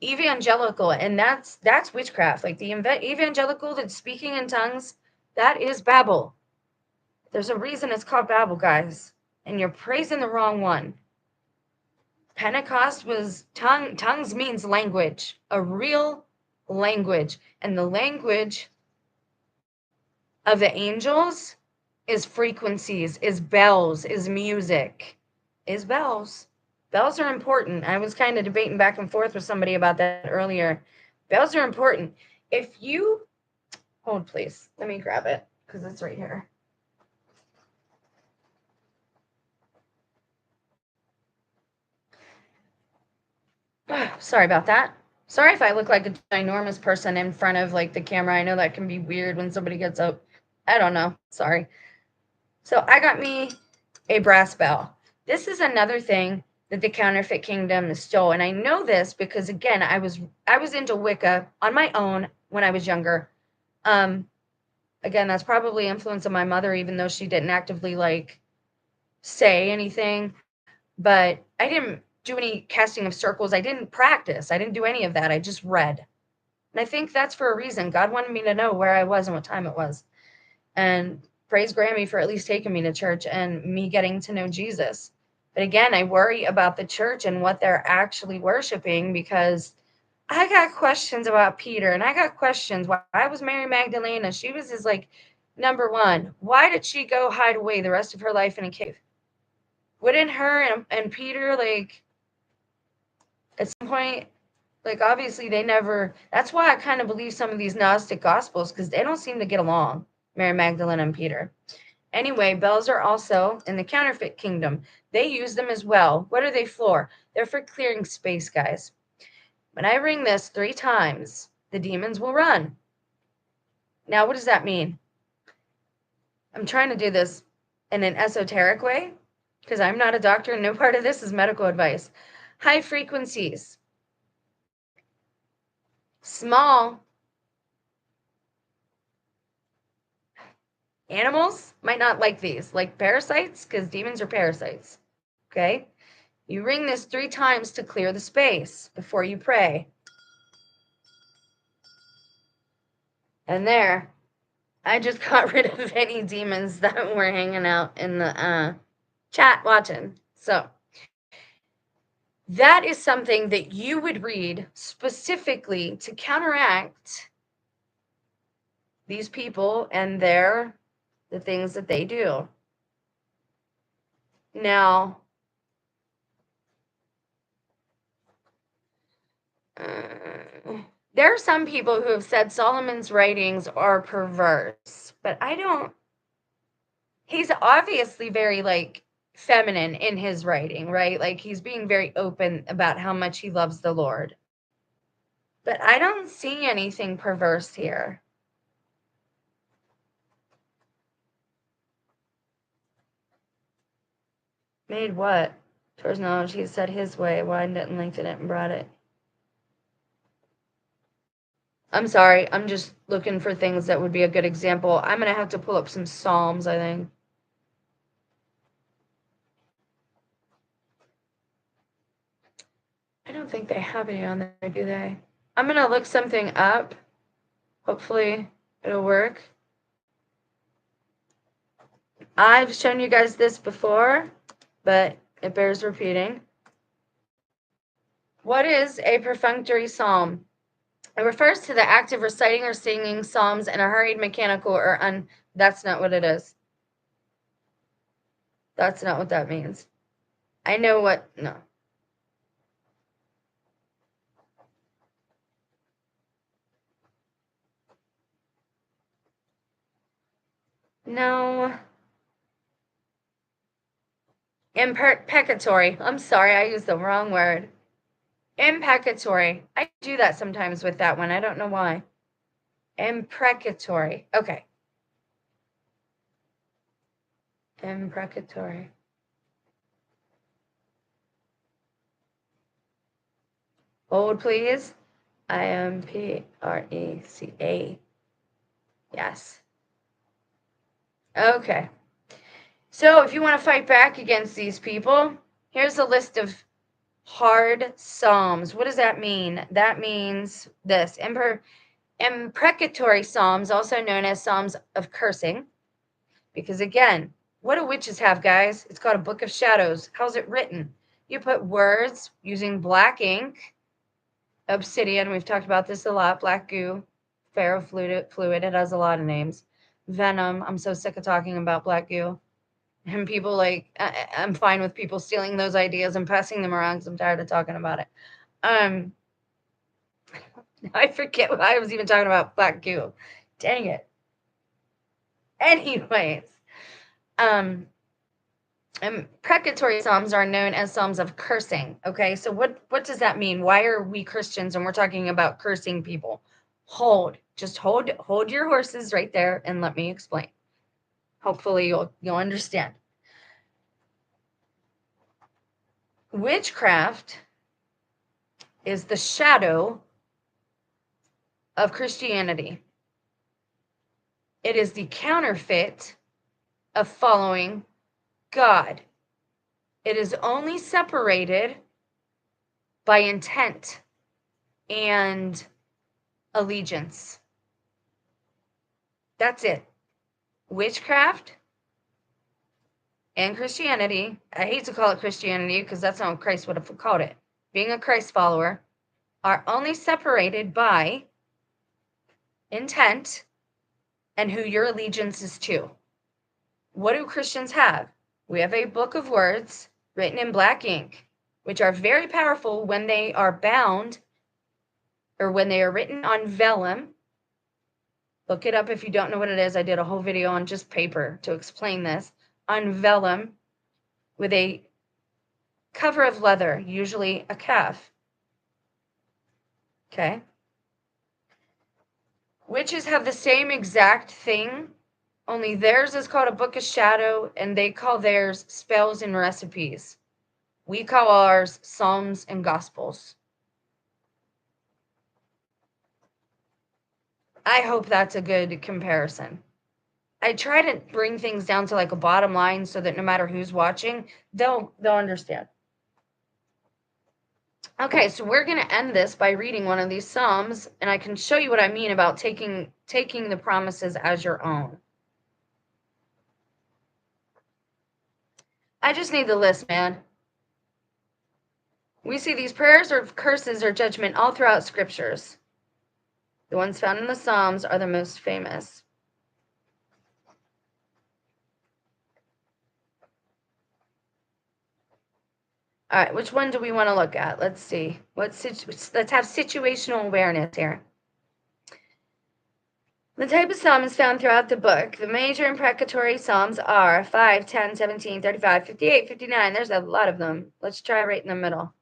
evangelical, and that's witchcraft. Like the evangelical that's speaking in tongues, that is Babel. There's a reason it's called Babel, guys, and you're praising the wrong one. Pentecost was tongues means language, a real language, and the language of the angels is frequencies, is bells, is music, is bells. Bells are important. I was kind of debating back and forth with somebody about that earlier. Bells are important. If you hold, please, let me grab it because it's right here. Sorry about that. Sorry if I look like a ginormous person in front of like the camera. I know that can be weird when somebody gets up. I don't know. Sorry. So I got me a brass bell. This is another thing that the counterfeit kingdom stole. And I know this because again, I was into Wicca on my own when I was younger. Again, that's probably influence of my mother, even though she didn't actively like say anything. But I didn't do any casting of circles. I didn't practice. I didn't do any of that. I just read. And I think that's for a reason. God wanted me to know where I was and what time it was. And praise Grammy for at least taking me to church and me getting to know Jesus. But again, I worry about the church and what they're actually worshiping because I got questions about Peter and I got questions. Why was Mary Magdalena? She was his like number one. Why did she go hide away the rest of her life in a cave? Wouldn't her and Peter like at some point, like obviously they never, that's why I kind of believe some of these Gnostic gospels because they don't seem to get along, Mary Magdalene and Peter. Anyway, bells are also in the counterfeit kingdom. They use them as well. What are they for? They're for clearing space, guys. When I ring this 3 times, the demons will run. Now, what does that mean? I'm trying to do this in an esoteric way, because I'm not a doctor and no part of this is medical advice. High frequencies. Small animals might not like these, like parasites, because demons are parasites. Okay? You ring this 3 times to clear the space before you pray. And there, I just got rid of any demons that were hanging out in the chat watching. So that is something that you would read specifically to counteract these people and the things that they do. Now, there are some people who have said Solomon's writings are perverse, but I don't. He's obviously very, like, feminine in his writing, right? Like, he's being very open about how much he loves the Lord. But I don't see anything perverse here. Made what? Towards knowledge, he said his way, widened it and lengthened it and brought it. I'm sorry, I'm just looking for things that would be a good example. I'm going to have to pull up some Psalms, I think. I don't think they have any on there, do they? I'm going to look something up. Hopefully it'll work. I've shown you guys this before, but it bears repeating. What is a perfunctory psalm? It refers to the act of reciting or singing psalms in a hurried, mechanical, or that's not what it is. That's not what that means. I know what, no. No. Imprecatory. I'm sorry, I used the wrong word. Imprecatory. I do that sometimes with that one. I don't know why. Imprecatory. Okay. Imprecatory. Hold, please. IMPRECA. Yes. Okay. So if you want to fight back against these people, here's a list of hard psalms. What does that mean? That means this. Imprecatory psalms, also known as psalms of cursing. Because again, what do witches have, guys? It's called a book of shadows. How's it written? You put words using black ink, obsidian, we've talked about this a lot, black goo, ferrofluid, it has a lot of names. Venom, I'm so sick of talking about black goo. And people I'm fine with people stealing those ideas and passing them around because I'm tired of talking about it. I forget what I was even talking about, black goo. Dang it. Anyways, imprecatory psalms are known as psalms of cursing. Okay, so what does that mean? Why are we Christians and we're talking about cursing people? Hold your horses right there and let me explain. Hopefully you'll understand. Witchcraft is the shadow of Christianity. It is the counterfeit of following God. It is only separated by intent and allegiance. That's it. Witchcraft and Christianity, I hate to call it Christianity because that's not what Christ would have called it. Being a Christ follower are only separated by intent and who your allegiance is to. What do Christians have? We have a book of words written in black ink, which are very powerful when they are bound or when they are written on vellum. Look it up if you don't know what it is. I did a whole video on just paper to explain this. On vellum with a cover of leather, usually a calf. Okay. Witches have the same exact thing Only theirs is called a book of shadow, and they call theirs spells and recipes. We call ours Psalms and Gospels. I hope that's a good comparison. I try to bring things down to like a bottom line so that no matter who's watching, they'll understand. Okay, so we're going to end this by reading one of these Psalms, and I can show you what I mean about taking the promises as your own. I just need the list, man. We see these prayers or curses or judgment all throughout scriptures. The ones found in the Psalms are the most famous. All right, which one do we want to look at? Let's see. Let's have situational awareness here. The type of psalm is found throughout the book. The major imprecatory psalms are 5, 10, 17, 35, 58, 59. There's a lot of them. Let's try right in the middle.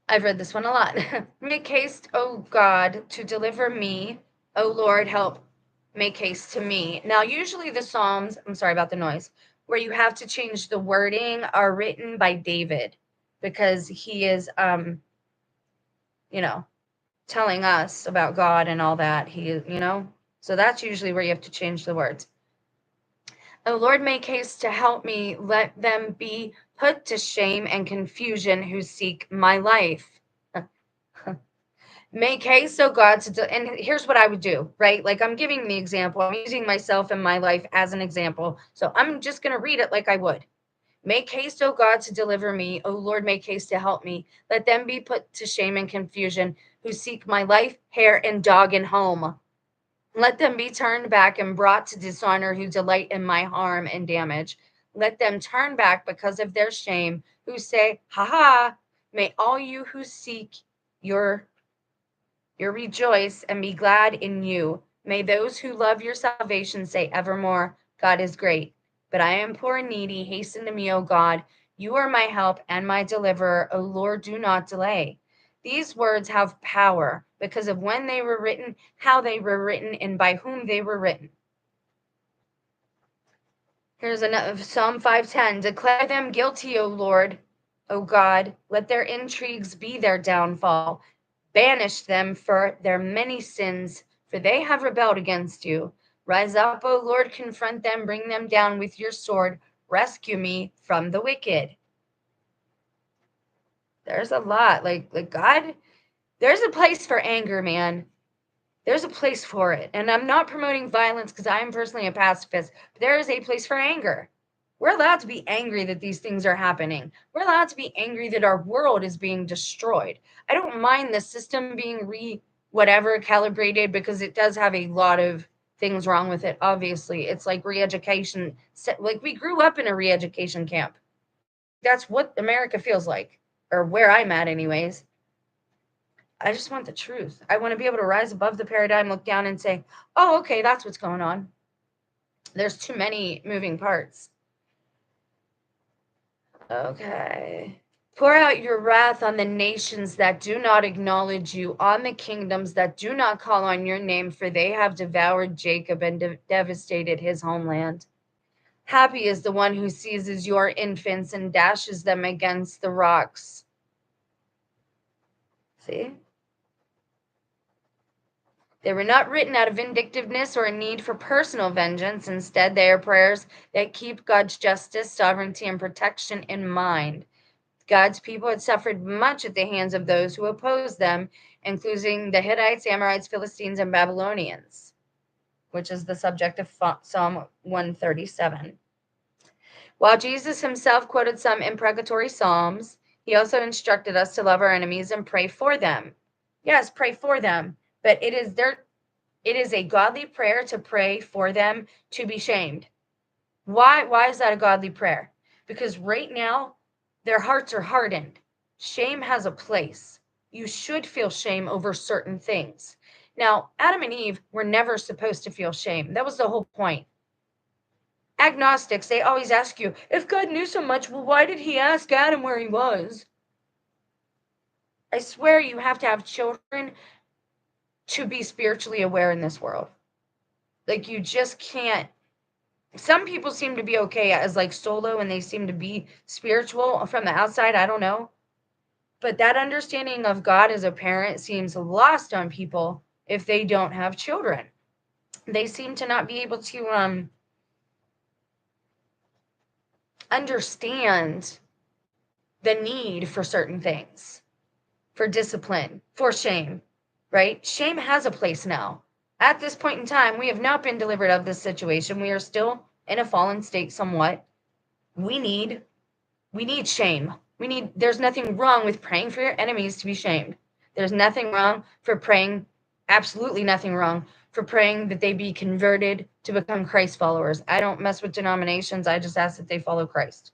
I've read this one a lot. Make haste, O God, to deliver me. O Lord, help. Make haste to me. Now, usually the Psalms, I'm sorry about the noise, where you have to change the wording are written by David because he is, telling us about God and all that. So that's usually where you have to change the words. O Lord, make haste to help me. Let them be put to shame and confusion who seek my life. Make haste, O God, and here's what I would do, right? Like I'm giving the example. I'm using myself and my life as an example. So I'm just going to read it like I would. Make haste, O God, to deliver me. O Lord, make haste to help me. Let them be put to shame and confusion who seek my life, hair, and dog and home. Let them be turned back and brought to dishonor who delight in my harm and damage. Let them turn back because of their shame, who say, ha ha. May all you who seek your rejoice and be glad in you. May those who love your salvation say evermore, God is great. But I am poor and needy. Hasten to me, O God. You are my help and my deliverer. O Lord, do not delay. These words have power because of when they were written, how they were written, and by whom they were written. Here's another Psalm 5:10. Declare them guilty, O Lord, O God. Let their intrigues be their downfall. Banish them for their many sins, for they have rebelled against you. Rise up, O Lord, confront them, bring them down with your sword. Rescue me from the wicked. There's a lot. Like God, there's a place for anger, man. There's a place for it. And I'm not promoting violence because I'm personally a pacifist, but there is a place for anger. We're allowed to be angry that these things are happening. We're allowed to be angry that our world is being destroyed. I don't mind the system being calibrated because it does have a lot of things wrong with it. Obviously, it's like re-education. Like we grew up in a re-education camp. That's what America feels like, or where I'm at anyways. I just want the truth. I want to be able to rise above the paradigm, look down and say, oh, okay, that's what's going on. There's too many moving parts. Okay. Pour out your wrath on the nations that do not acknowledge you, on the kingdoms that do not call on your name, for they have devoured Jacob and devastated his homeland. Happy is the one who seizes your infants and dashes them against the rocks. See? They were not written out of vindictiveness or a need for personal vengeance. Instead, they are prayers that keep God's justice, sovereignty, and protection in mind. God's people had suffered much at the hands of those who opposed them, including the Hittites, Amorites, Philistines, and Babylonians, which is the subject of Psalm 137. While Jesus himself quoted some imprecatory psalms, he also instructed us to love our enemies and pray for them. Yes, pray for them. But it is a godly prayer to pray for them to be shamed. Why is that a godly prayer? Because right now, their hearts are hardened. Shame has a place. You should feel shame over certain things. Now, Adam and Eve were never supposed to feel shame. That was the whole point. Agnostics, they always ask you, if God knew so much, well, why did he ask Adam where he was? I swear you have to have children to be spiritually aware in this world. Like, you just can't. Some people seem to be okay as like solo, and they seem to be spiritual from the outside. I don't know. But that understanding of God as a parent seems lost on people if they don't have children. They seem to not be able to understand the need for certain things, for discipline, for shame, right? Shame has a place now. At this point in time, we have not been delivered of this situation. We are still in a fallen state somewhat. We need shame. There's nothing wrong with praying for your enemies to be shamed. There's nothing wrong for praying, absolutely nothing wrong for praying that they be converted to become Christ followers. I don't mess with denominations. I just ask that they follow Christ.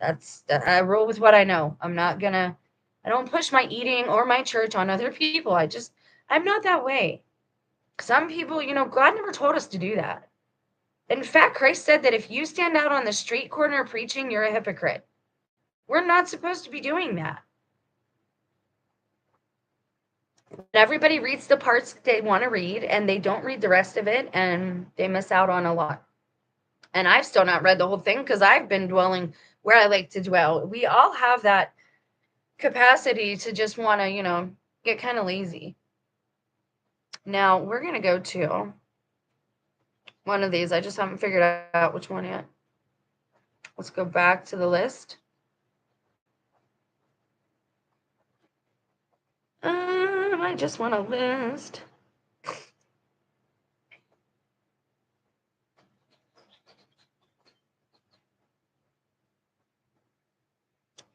I roll with what I know. I don't push my eating or my church on other people. I'm not that way. Some people, God never told us to do that. In fact, Christ said that if you stand out on the street corner preaching, you're a hypocrite. We're not supposed to be doing that. Everybody reads the parts they want to read, and they don't read the rest of it, and they miss out on a lot. And I've still not read the whole thing because I've been dwelling where I like to dwell. We all have that capacity to just want to, get kind of lazy. Now, we're going to go to one of these. I just haven't figured out which one yet. Let's go back to the list. I just want a list.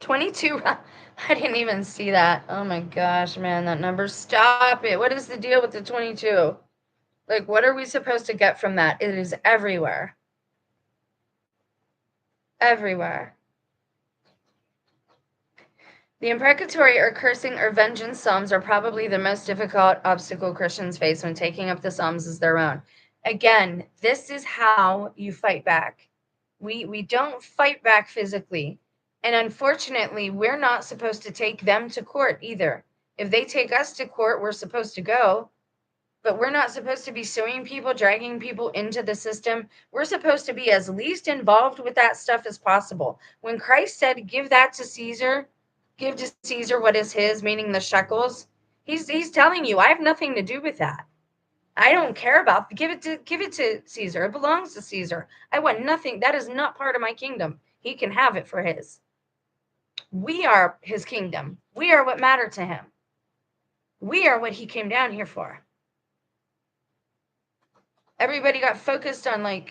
$22. I didn't even see that. Oh my gosh, man, that number. Stop it. What is the deal with the 22? Like, what are we supposed to get from that? It is everywhere. Everywhere. The imprecatory or cursing or vengeance psalms are probably the most difficult obstacle Christians face when taking up the psalms as their own. Again, this is how you fight back. We don't fight back physically. And unfortunately, we're not supposed to take them to court either. If they take us to court, we're supposed to go. But we're not supposed to be suing people, dragging people into the system. We're supposed to be as least involved with that stuff as possible. When Christ said, give that to Caesar, give to Caesar what is his, meaning the shekels, he's telling you, I have nothing to do with that. I don't care about, give it to Caesar. It belongs to Caesar. I want nothing. That is not part of my kingdom. He can have it for his. We are his kingdom. We are what matter to him. We are what he came down here for. Everybody got focused on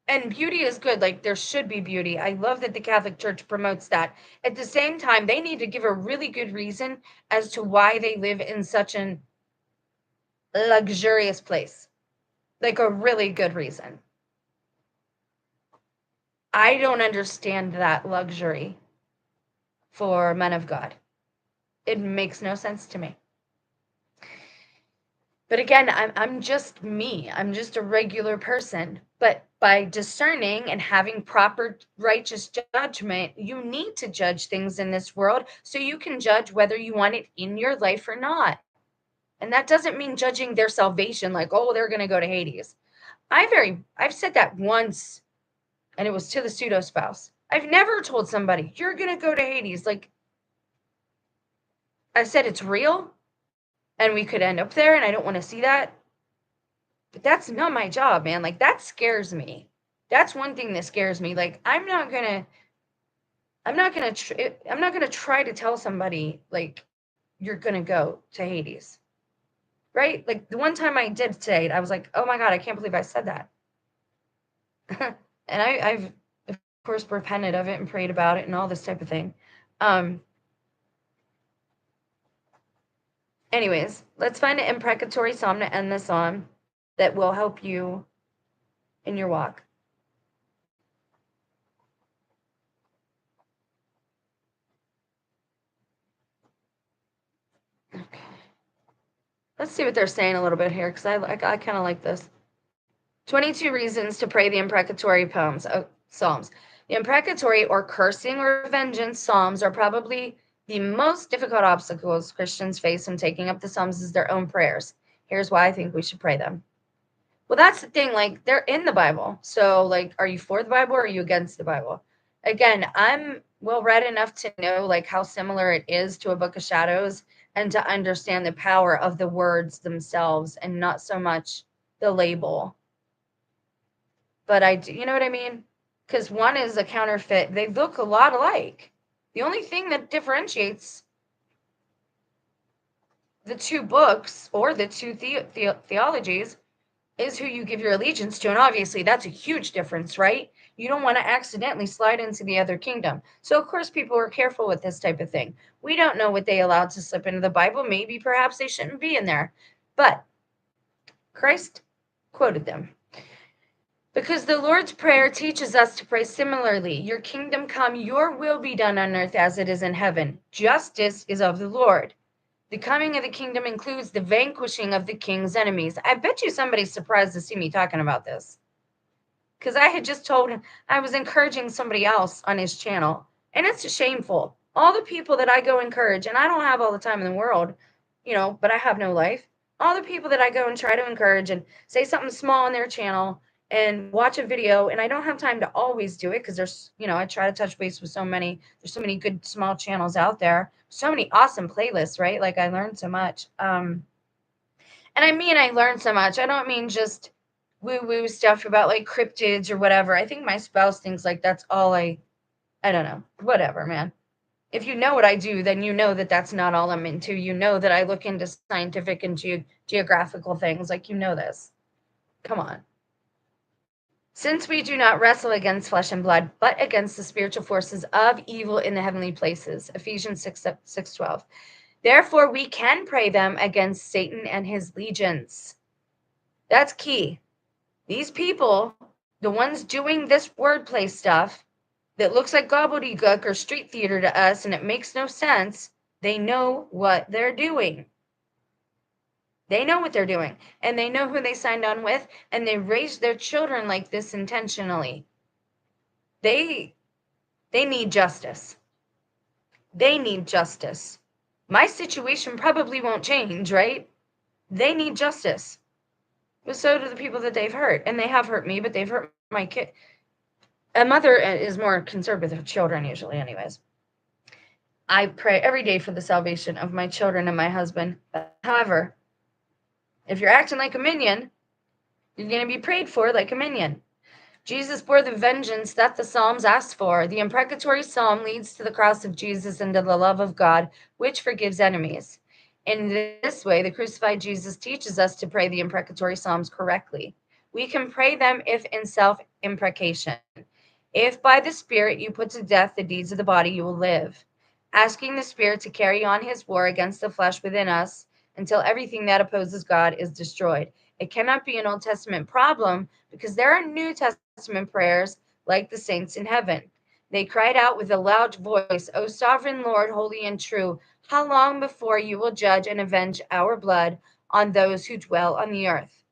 and beauty is good. Like, there should be beauty. I love that the Catholic Church promotes that. At the same time, they need to give a really good reason as to why they live in such an luxurious place. Like, a really good reason. I don't understand that luxury for men of God. It makes no sense to me. But again, I'm just me. I'm just a regular person. But by discerning and having proper righteous judgment, you need to judge things in this world so you can judge whether you want it in your life or not. And that doesn't mean judging their salvation, like, oh, they're going to go to Hades. I've said that once, and it was to the pseudo spouse. I've never told somebody, you're going to go to Hades. Like, I said, it's real, and we could end up there, and I don't want to see that. But that's not my job, man. Like, that scares me. That's one thing that scares me. Like, I'm not gonna try to tell somebody, like, you're gonna go to Hades, right? Like, the one time I did say it, I was like, oh my God, I can't believe I said that. And I've of course repented of it and prayed about it and all this type of thing. Anyways, let's find an imprecatory psalm to end this on that will help you in your walk. Okay. Let's see what they're saying a little bit here, because I kind of like this. 22 reasons to pray the imprecatory psalms. The imprecatory or cursing or vengeance psalms are probably the most difficult obstacles Christians face when taking up the psalms as their own prayers. Here's why I think we should pray them. Well, that's the thing. Like, they're in the Bible. So, like, are you for the Bible or are you against the Bible? Again, I'm well read enough to know, like, how similar it is to a Book of Shadows and to understand the power of the words themselves and not so much the label. But I do, you know what I mean? Because one is a counterfeit. They look a lot alike. The only thing that differentiates the two books or the two theologies is who you give your allegiance to. And obviously, that's a huge difference, right? You don't want to accidentally slide into the other kingdom. So, of course, people are careful with this type of thing. We don't know what they allowed to slip into the Bible. Maybe, perhaps they shouldn't be in there. But Christ quoted them. Because the Lord's Prayer teaches us to pray similarly. Your kingdom come, your will be done on earth as it is in heaven. Justice is of the Lord. The coming of the kingdom includes the vanquishing of the king's enemies. I bet you somebody's surprised to see me talking about this. Because I had just told him I was encouraging somebody else on his channel. And it's shameful. All the people that I go encourage, and I don't have all the time in the world, but I have no life. All the people that I go and try to encourage and say something small on their channel and watch a video, and I don't have time to always do it because I try to touch base with there's so many good small channels out there, so many awesome playlists, right? Like I learned so much. And I mean, I learned so much. I don't mean just woo-woo stuff about like cryptids or whatever. I think my spouse thinks like that's all I don't know. Whatever, man. If you know what I do, then you know that that's not all I'm into. You know that I look into scientific and geographical things. Like, this. Come on. Since we do not wrestle against flesh and blood, but against the spiritual forces of evil in the heavenly places. Ephesians 6:12. Therefore, we can pray them against Satan and his legions. That's key. These people, the ones doing this wordplay stuff that looks like gobbledygook or street theater to us and it makes no sense, they know what they're doing. They know what they're doing, and they know who they signed on with, and they raised their children like this intentionally. They need justice. They need justice. My situation probably won't change, right? They need justice. But so do the people that they've hurt, and they have hurt me, but they've hurt my kid. A mother is more concerned with her children usually, anyways. I pray every day for the salvation of my children and my husband. However, if you're acting like a minion, you're going to be prayed for like a minion. Jesus bore the vengeance that the Psalms asked for. The imprecatory psalm leads to the cross of Jesus and to the love of God, which forgives enemies. In this way, the crucified Jesus teaches us to pray the imprecatory psalms correctly. We can pray them if in self-imprecation. If by the Spirit you put to death the deeds of the body, you will live. Asking the Spirit to carry on his war against the flesh within us until everything that opposes God is destroyed. It cannot be an Old Testament problem because there are New Testament prayers like the saints in heaven. They cried out with a loud voice, O sovereign Lord, holy and true, how long before you will judge and avenge our blood on those who dwell on the earth?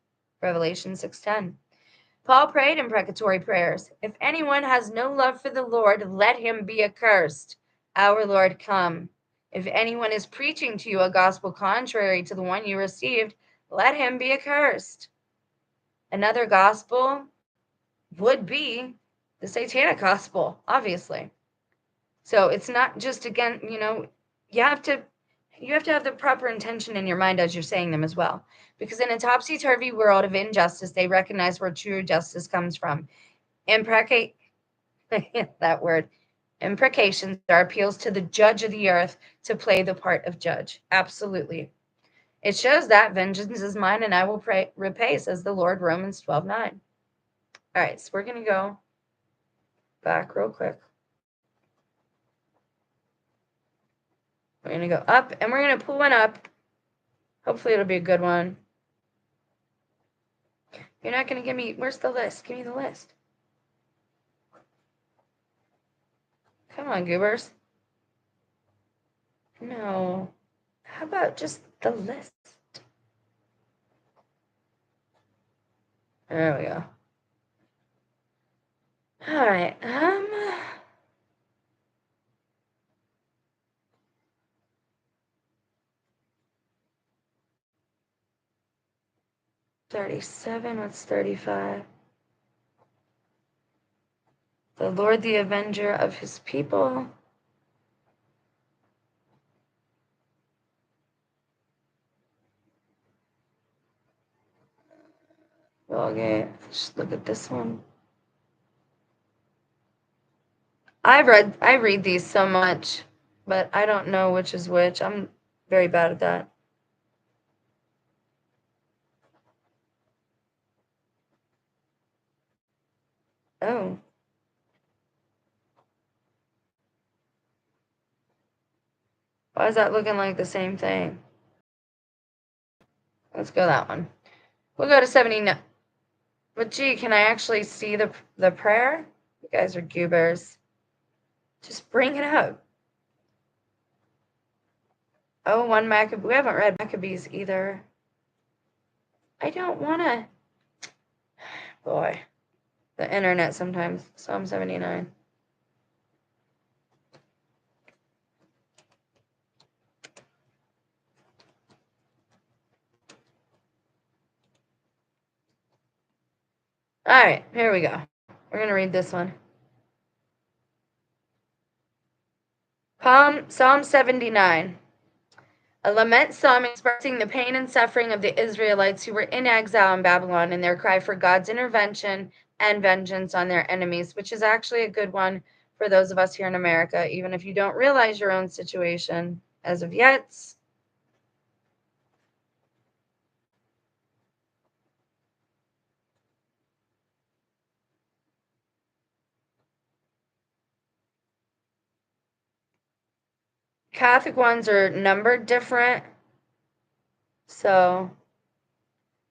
Revelation 6:10. Paul prayed imprecatory prayers. If anyone has no love for the Lord, let him be accursed. Our Lord, come. If anyone is preaching to you a gospel contrary to the one you received, let him be accursed. Another gospel would be the satanic gospel, obviously. So it's not just, again, you have to have the proper intention in your mind as you're saying them as well. Because in a topsy-turvy world of injustice, they recognize where true justice comes from. That word. Imprecations are appeals to the judge of the earth to play the part of judge. Absolutely. It shows that vengeance is mine and I will repay, says the Lord, Romans 12:9. All right, so we're going to go back real quick. We're going to go up, and we're going to pull one up. Hopefully it'll be a good one. You're not going to give me... Where's the list? Give me the list. Come on, goobers. No. How about just the list? There we go. All right. 37, what's 35? The Lord, the avenger of his people. Okay, just look at this one. I read these so much, but I don't know which is which. I'm very bad at that. Oh. Why is that looking like the same thing? Let's go that one. We'll go to 79. But gee, can I actually see the prayer? You guys are goobers. Just bring it up. Oh, 1 Maccabees. We haven't read Maccabees either. I don't want to. Boy, the internet sometimes. Psalm 79. All right, here we go. We're going to read this one. Psalm 79. A lament psalm expressing the pain and suffering of the Israelites who were in exile in Babylon and their cry for God's intervention and vengeance on their enemies, which is actually a good one for those of us here in America, even if you don't realize your own situation as of yet. Catholic ones are numbered different, so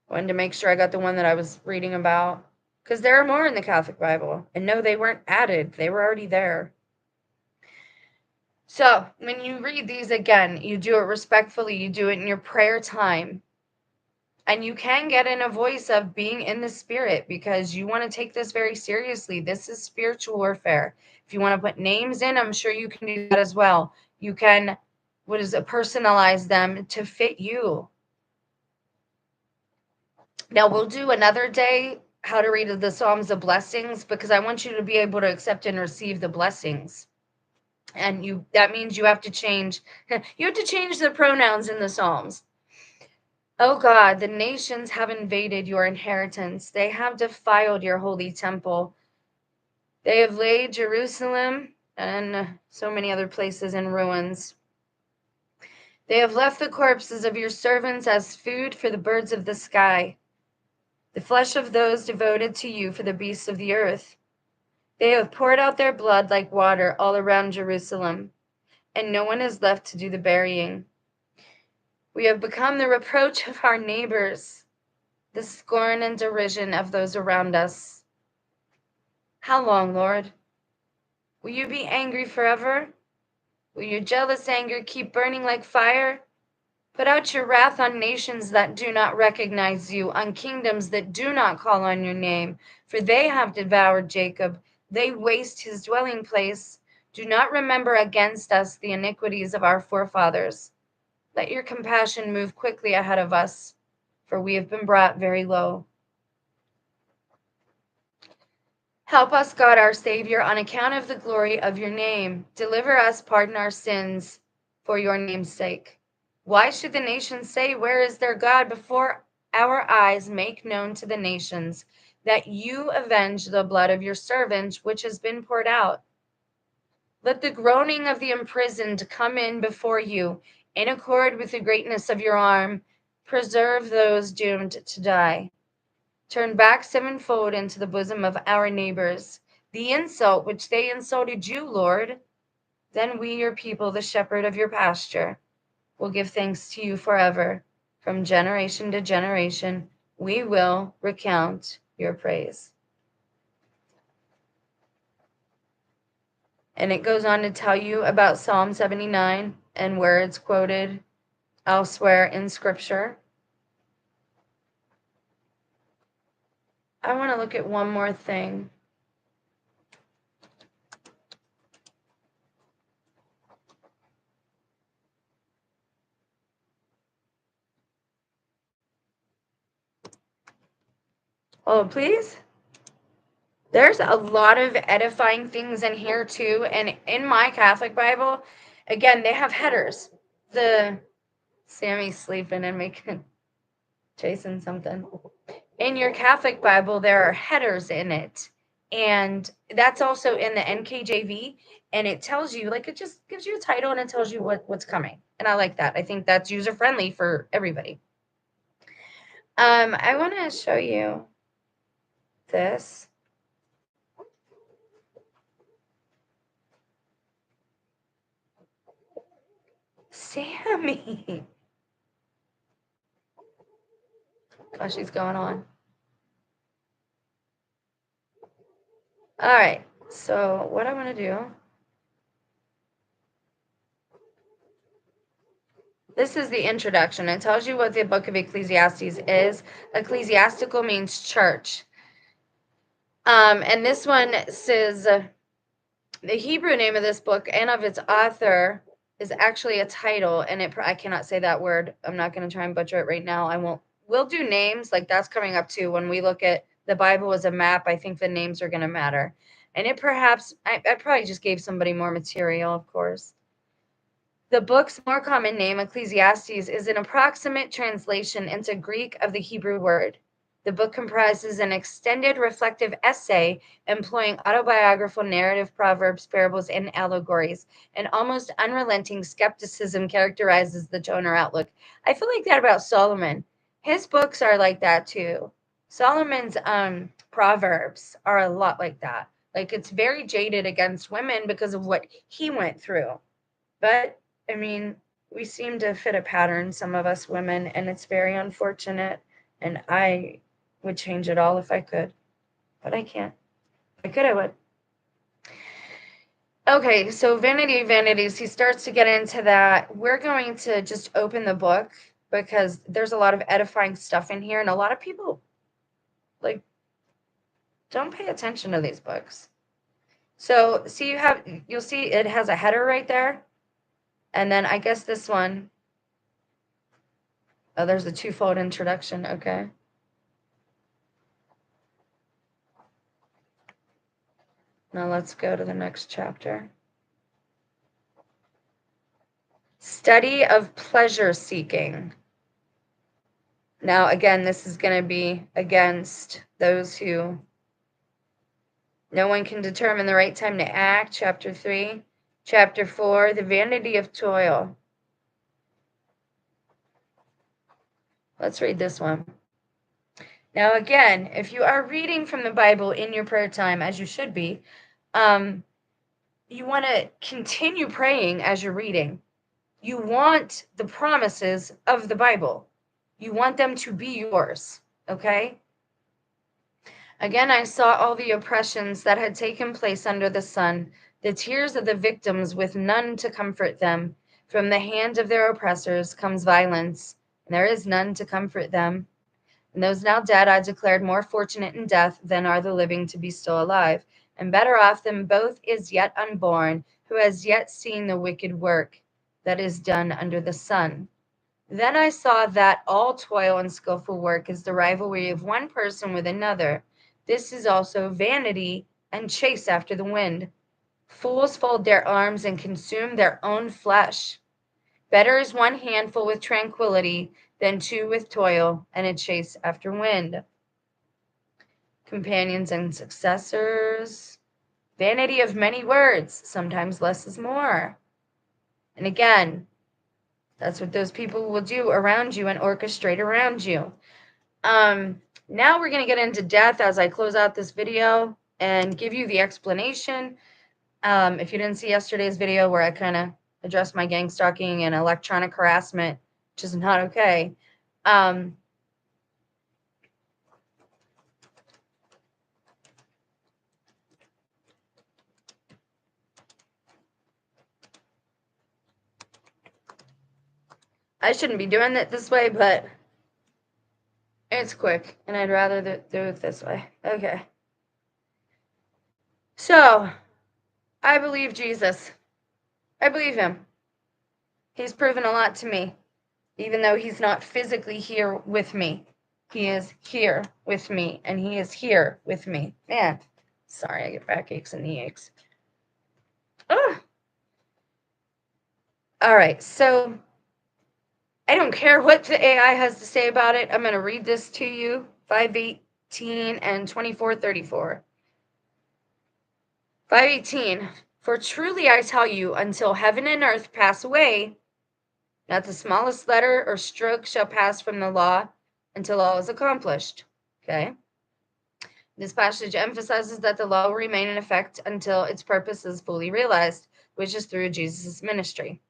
I wanted to make sure I got the one that I was reading about, because there are more in the Catholic Bible. And no, they weren't added. They were already there. So when you read these again, you do it respectfully. You do it in your prayer time. And you can get in a voice of being in the spirit because you want to take this very seriously. This is spiritual warfare. If you want to put names in, I'm sure you can do that as well. You can, personalize them to fit you. Now, we'll do another day how to read the Psalms of blessings because I want you to be able to accept and receive the blessings. And that means you have to change the pronouns in the Psalms. Oh God, the nations have invaded your inheritance. They have defiled your holy temple. They have laid Jerusalem and so many other places in ruins. They have left the corpses of your servants as food for the birds of the sky, the flesh of those devoted to you for the beasts of the earth. They have poured out their blood like water all around Jerusalem, and no one is left to do the burying. We have become the reproach of our neighbors, the scorn and derision of those around us. How long, Lord? Will you be angry forever? Will your jealous anger keep burning like fire? Put out your wrath on nations that do not recognize you, on kingdoms that do not call on your name, for they have devoured Jacob. They waste his dwelling place. Do not remember against us the iniquities of our forefathers. Let your compassion move quickly ahead of us, for we have been brought very low. Help us, God, our Savior, on account of the glory of your name. Deliver us, pardon our sins, for your name's sake. Why should the nations say, where is their God? Before our eyes make known to the nations that you avenge the blood of your servant, which has been poured out. Let the groaning of the imprisoned come in before you, in accord with the greatness of your arm. Preserve those doomed to die. Turn back sevenfold into the bosom of our neighbors the insult which they insulted you, Lord. Then we, your people, the shepherd of your pasture, will give thanks to you forever. From generation to generation, we will recount your praise. And it goes on to tell you about Psalm 79 and where it's quoted elsewhere in Scripture. I want to look at one more thing. Oh, please? There's a lot of edifying things in here too. And in my Catholic Bible, again, they have headers. Sammy's sleeping and chasing something. In your Catholic Bible, there are headers in it. And that's also in the NKJV. And it tells you, like, it just gives you a title and it tells you what's coming. And I like that. I think that's user friendly for everybody. I want to show you this. Sammy. Gosh, she's going on. All right. So what I want to do. This is the introduction. It tells you what the book of Ecclesiastes is. Ecclesiastical means church. And this one says the Hebrew name of this book and of its author is actually a title, and I cannot say that word. I'm not going to try and butcher it right now. I won't. We'll do names, like that's coming up too. When we look at the Bible as a map, I think the names are going to matter. And it perhaps, I probably just gave somebody more material, of course. The book's more common name, Ecclesiastes, is an approximate translation into Greek of the Hebrew word. The book comprises an extended reflective essay employing autobiographical narrative, proverbs, parables, and allegories. An almost unrelenting skepticism characterizes the tone or outlook. I feel like that about Solomon. His books are like that too. Solomon's proverbs are a lot like that. Like, it's very jaded against women because of what he went through. But, I mean, we seem to fit a pattern, some of us women, and it's very unfortunate. And I would change it all if I could, but I can't. If I could, I would. Okay, so Vanity of Vanities, he starts to get into that. We're going to just open the book because there's a lot of edifying stuff in here, and a lot of people, like, don't pay attention to these books. So, see, you'll see it has a header right there, and then I guess this one, oh, there's a twofold introduction, okay. Now let's go to the next chapter. Study of pleasure seeking. Now, again, this is going to be against those who no one can determine the right time to act. Chapter 3. Chapter 4, the vanity of toil. Let's read this one. Now, again, if you are reading from the Bible in your prayer time, as you should be, you want to continue praying as you're reading. You want the promises of the Bible. You want them to be yours, okay? Again, I saw all the oppressions that had taken place under the sun, the tears of the victims with none to comfort them. From the hand of their oppressors comes violence, and there is none to comfort them. And those now dead I declared more fortunate in death than are the living to be still alive, and better off than both is yet unborn, who has yet seen the wicked work that is done under the sun. Then I saw that all toil and skillful work is the rivalry of one person with another. This is also vanity and chase after the wind. Fools fold their arms and consume their own flesh. Better is one handful with tranquility than two with toil and a chase after wind. Companions and successors. Vanity of many words. Sometimes less is more. And again, that's what those people will do around you and orchestrate around you. Now we're going to get into death as I close out this video and give you the explanation. If you didn't see yesterday's video where I kind of addressed my gang stalking and electronic harassment, which is not okay. I shouldn't be doing it this way, but it's quick, and I'd rather do it this way. Okay. So, I believe Jesus. I believe him. He's proven a lot to me, even though he's not physically here with me. He is here with me, and he is here with me. Man, sorry, I get backaches and knee aches. Ugh. All right, so I don't care what the AI has to say about it. I'm going to read this to you. 5:18 and 24:34. 5:18. For truly I tell you, until heaven and earth pass away, not the smallest letter or stroke shall pass from the law until all is accomplished. Okay? This passage emphasizes that the law will remain in effect until its purpose is fully realized, which is through Jesus' ministry.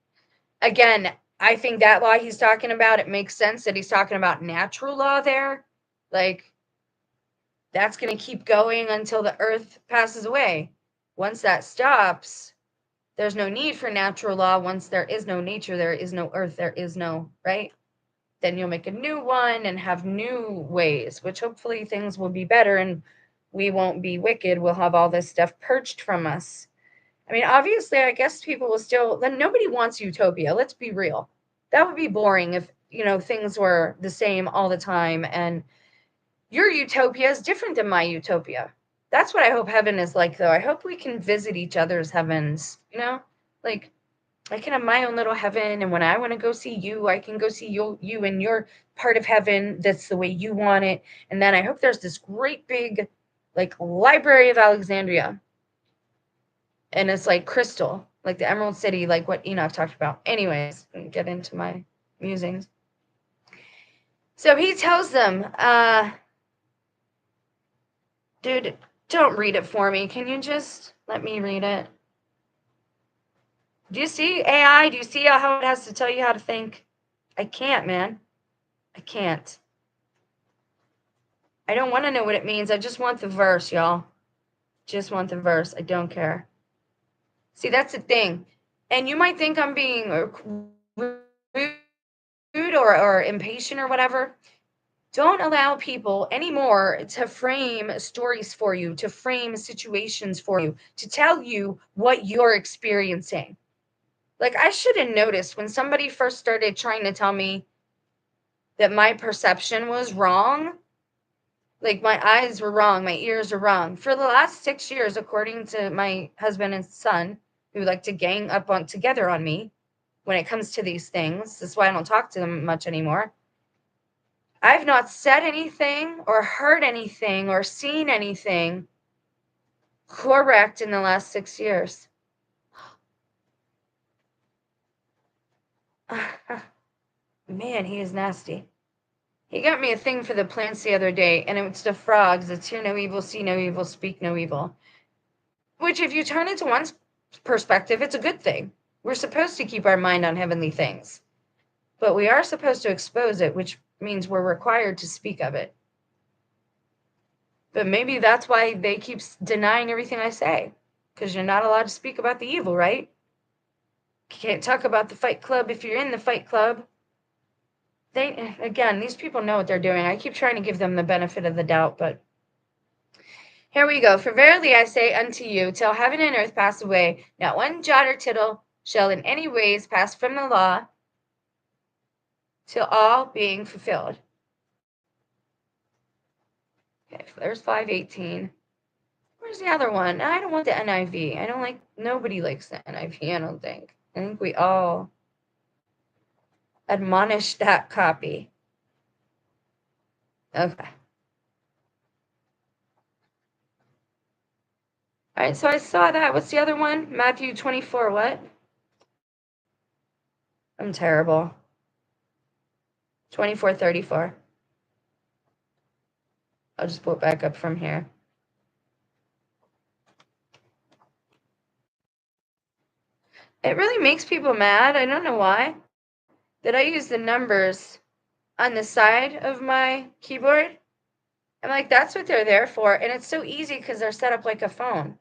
Again, I think that law he's talking about, it makes sense that he's talking about natural law there. Like, that's going to keep going until the earth passes away. Once that stops, there's no need for natural law. Once there is no nature, there is no earth, there is no, right? Then you'll make a new one and have new ways, which hopefully things will be better and we won't be wicked. We'll have all this stuff purged from us. I mean, obviously, I guess people will still, then nobody wants utopia. Let's be real. That would be boring if, things were the same all the time and your utopia is different than my utopia. That's what I hope heaven is like, though. I hope we can visit each other's heavens, like I can have my own little heaven, and when I want to go see you, I can go see you in your part of heaven that's the way you want it. And then I hope there's this great big, like, Library of Alexandria, and it's like crystal, like the Emerald City, like what Enoch talked about. Anyways, get into my musings. So he tells them, dude, don't read it for me. Can you just let me read it? Do you see AI? Do you see how it has to tell you how to think? I can't, man. I can't. I don't want to know what it means. I just want the verse, y'all. Just want the verse. I don't care. See, that's the thing. And you might think I'm being rude or impatient or whatever. Don't allow people anymore to frame stories for you, to frame situations for you, to tell you what you're experiencing. Like, I should have noticed when somebody first started trying to tell me that my perception was wrong. Like, my eyes were wrong, my ears are wrong. For the last 6 years, according to my husband and son, who like to gang up together on me when it comes to these things, that's why I don't talk to them much anymore. I've not said anything or heard anything or seen anything correct in the last 6 years. Man, he is nasty. He got me a thing for the plants the other day, and it's the frogs. It's hear no evil, see no evil, speak no evil. Which, if you turn it to one perspective, it's a good thing. We're supposed to keep our mind on heavenly things. But we are supposed to expose it, which means we're required to speak of it. But maybe that's why they keep denying everything I say. Because you're not allowed to speak about the evil, right? You can't talk about the Fight Club if you're in the Fight Club. Again, these people know what they're doing. I keep trying to give them the benefit of the doubt, but here we go. For verily I say unto you, till heaven and earth pass away, not one jot or tittle shall in any ways pass from the law, till all being fulfilled. Okay, there's 5:18. Where's the other one? I don't want the NIV. Nobody likes the NIV, I don't think. I think we all admonish that copy. Okay. All right, so I saw that. What's the other one? Matthew 24, what? I'm terrible. 24:34. I'll just pull it back up from here. It really makes people mad. I don't know why. That I use the numbers on the side of my keyboard. I'm like, that's what they're there for. And it's so easy because they're set up like a phone.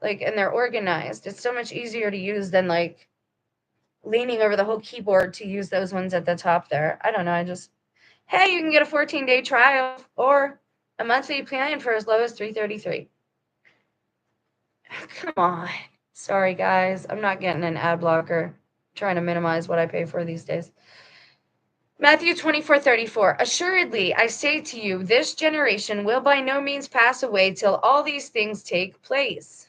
Like, and they're organized. It's so much easier to use than like leaning over the whole keyboard to use those ones at the top there. I don't know. Hey, you can get a 14-day trial or a monthly plan for as low as $333. Come on. Sorry, guys. I'm not getting an ad blocker. I'm trying to minimize what I pay for these days. Matthew 24:34. Assuredly, I say to you, this generation will by no means pass away till all these things take place.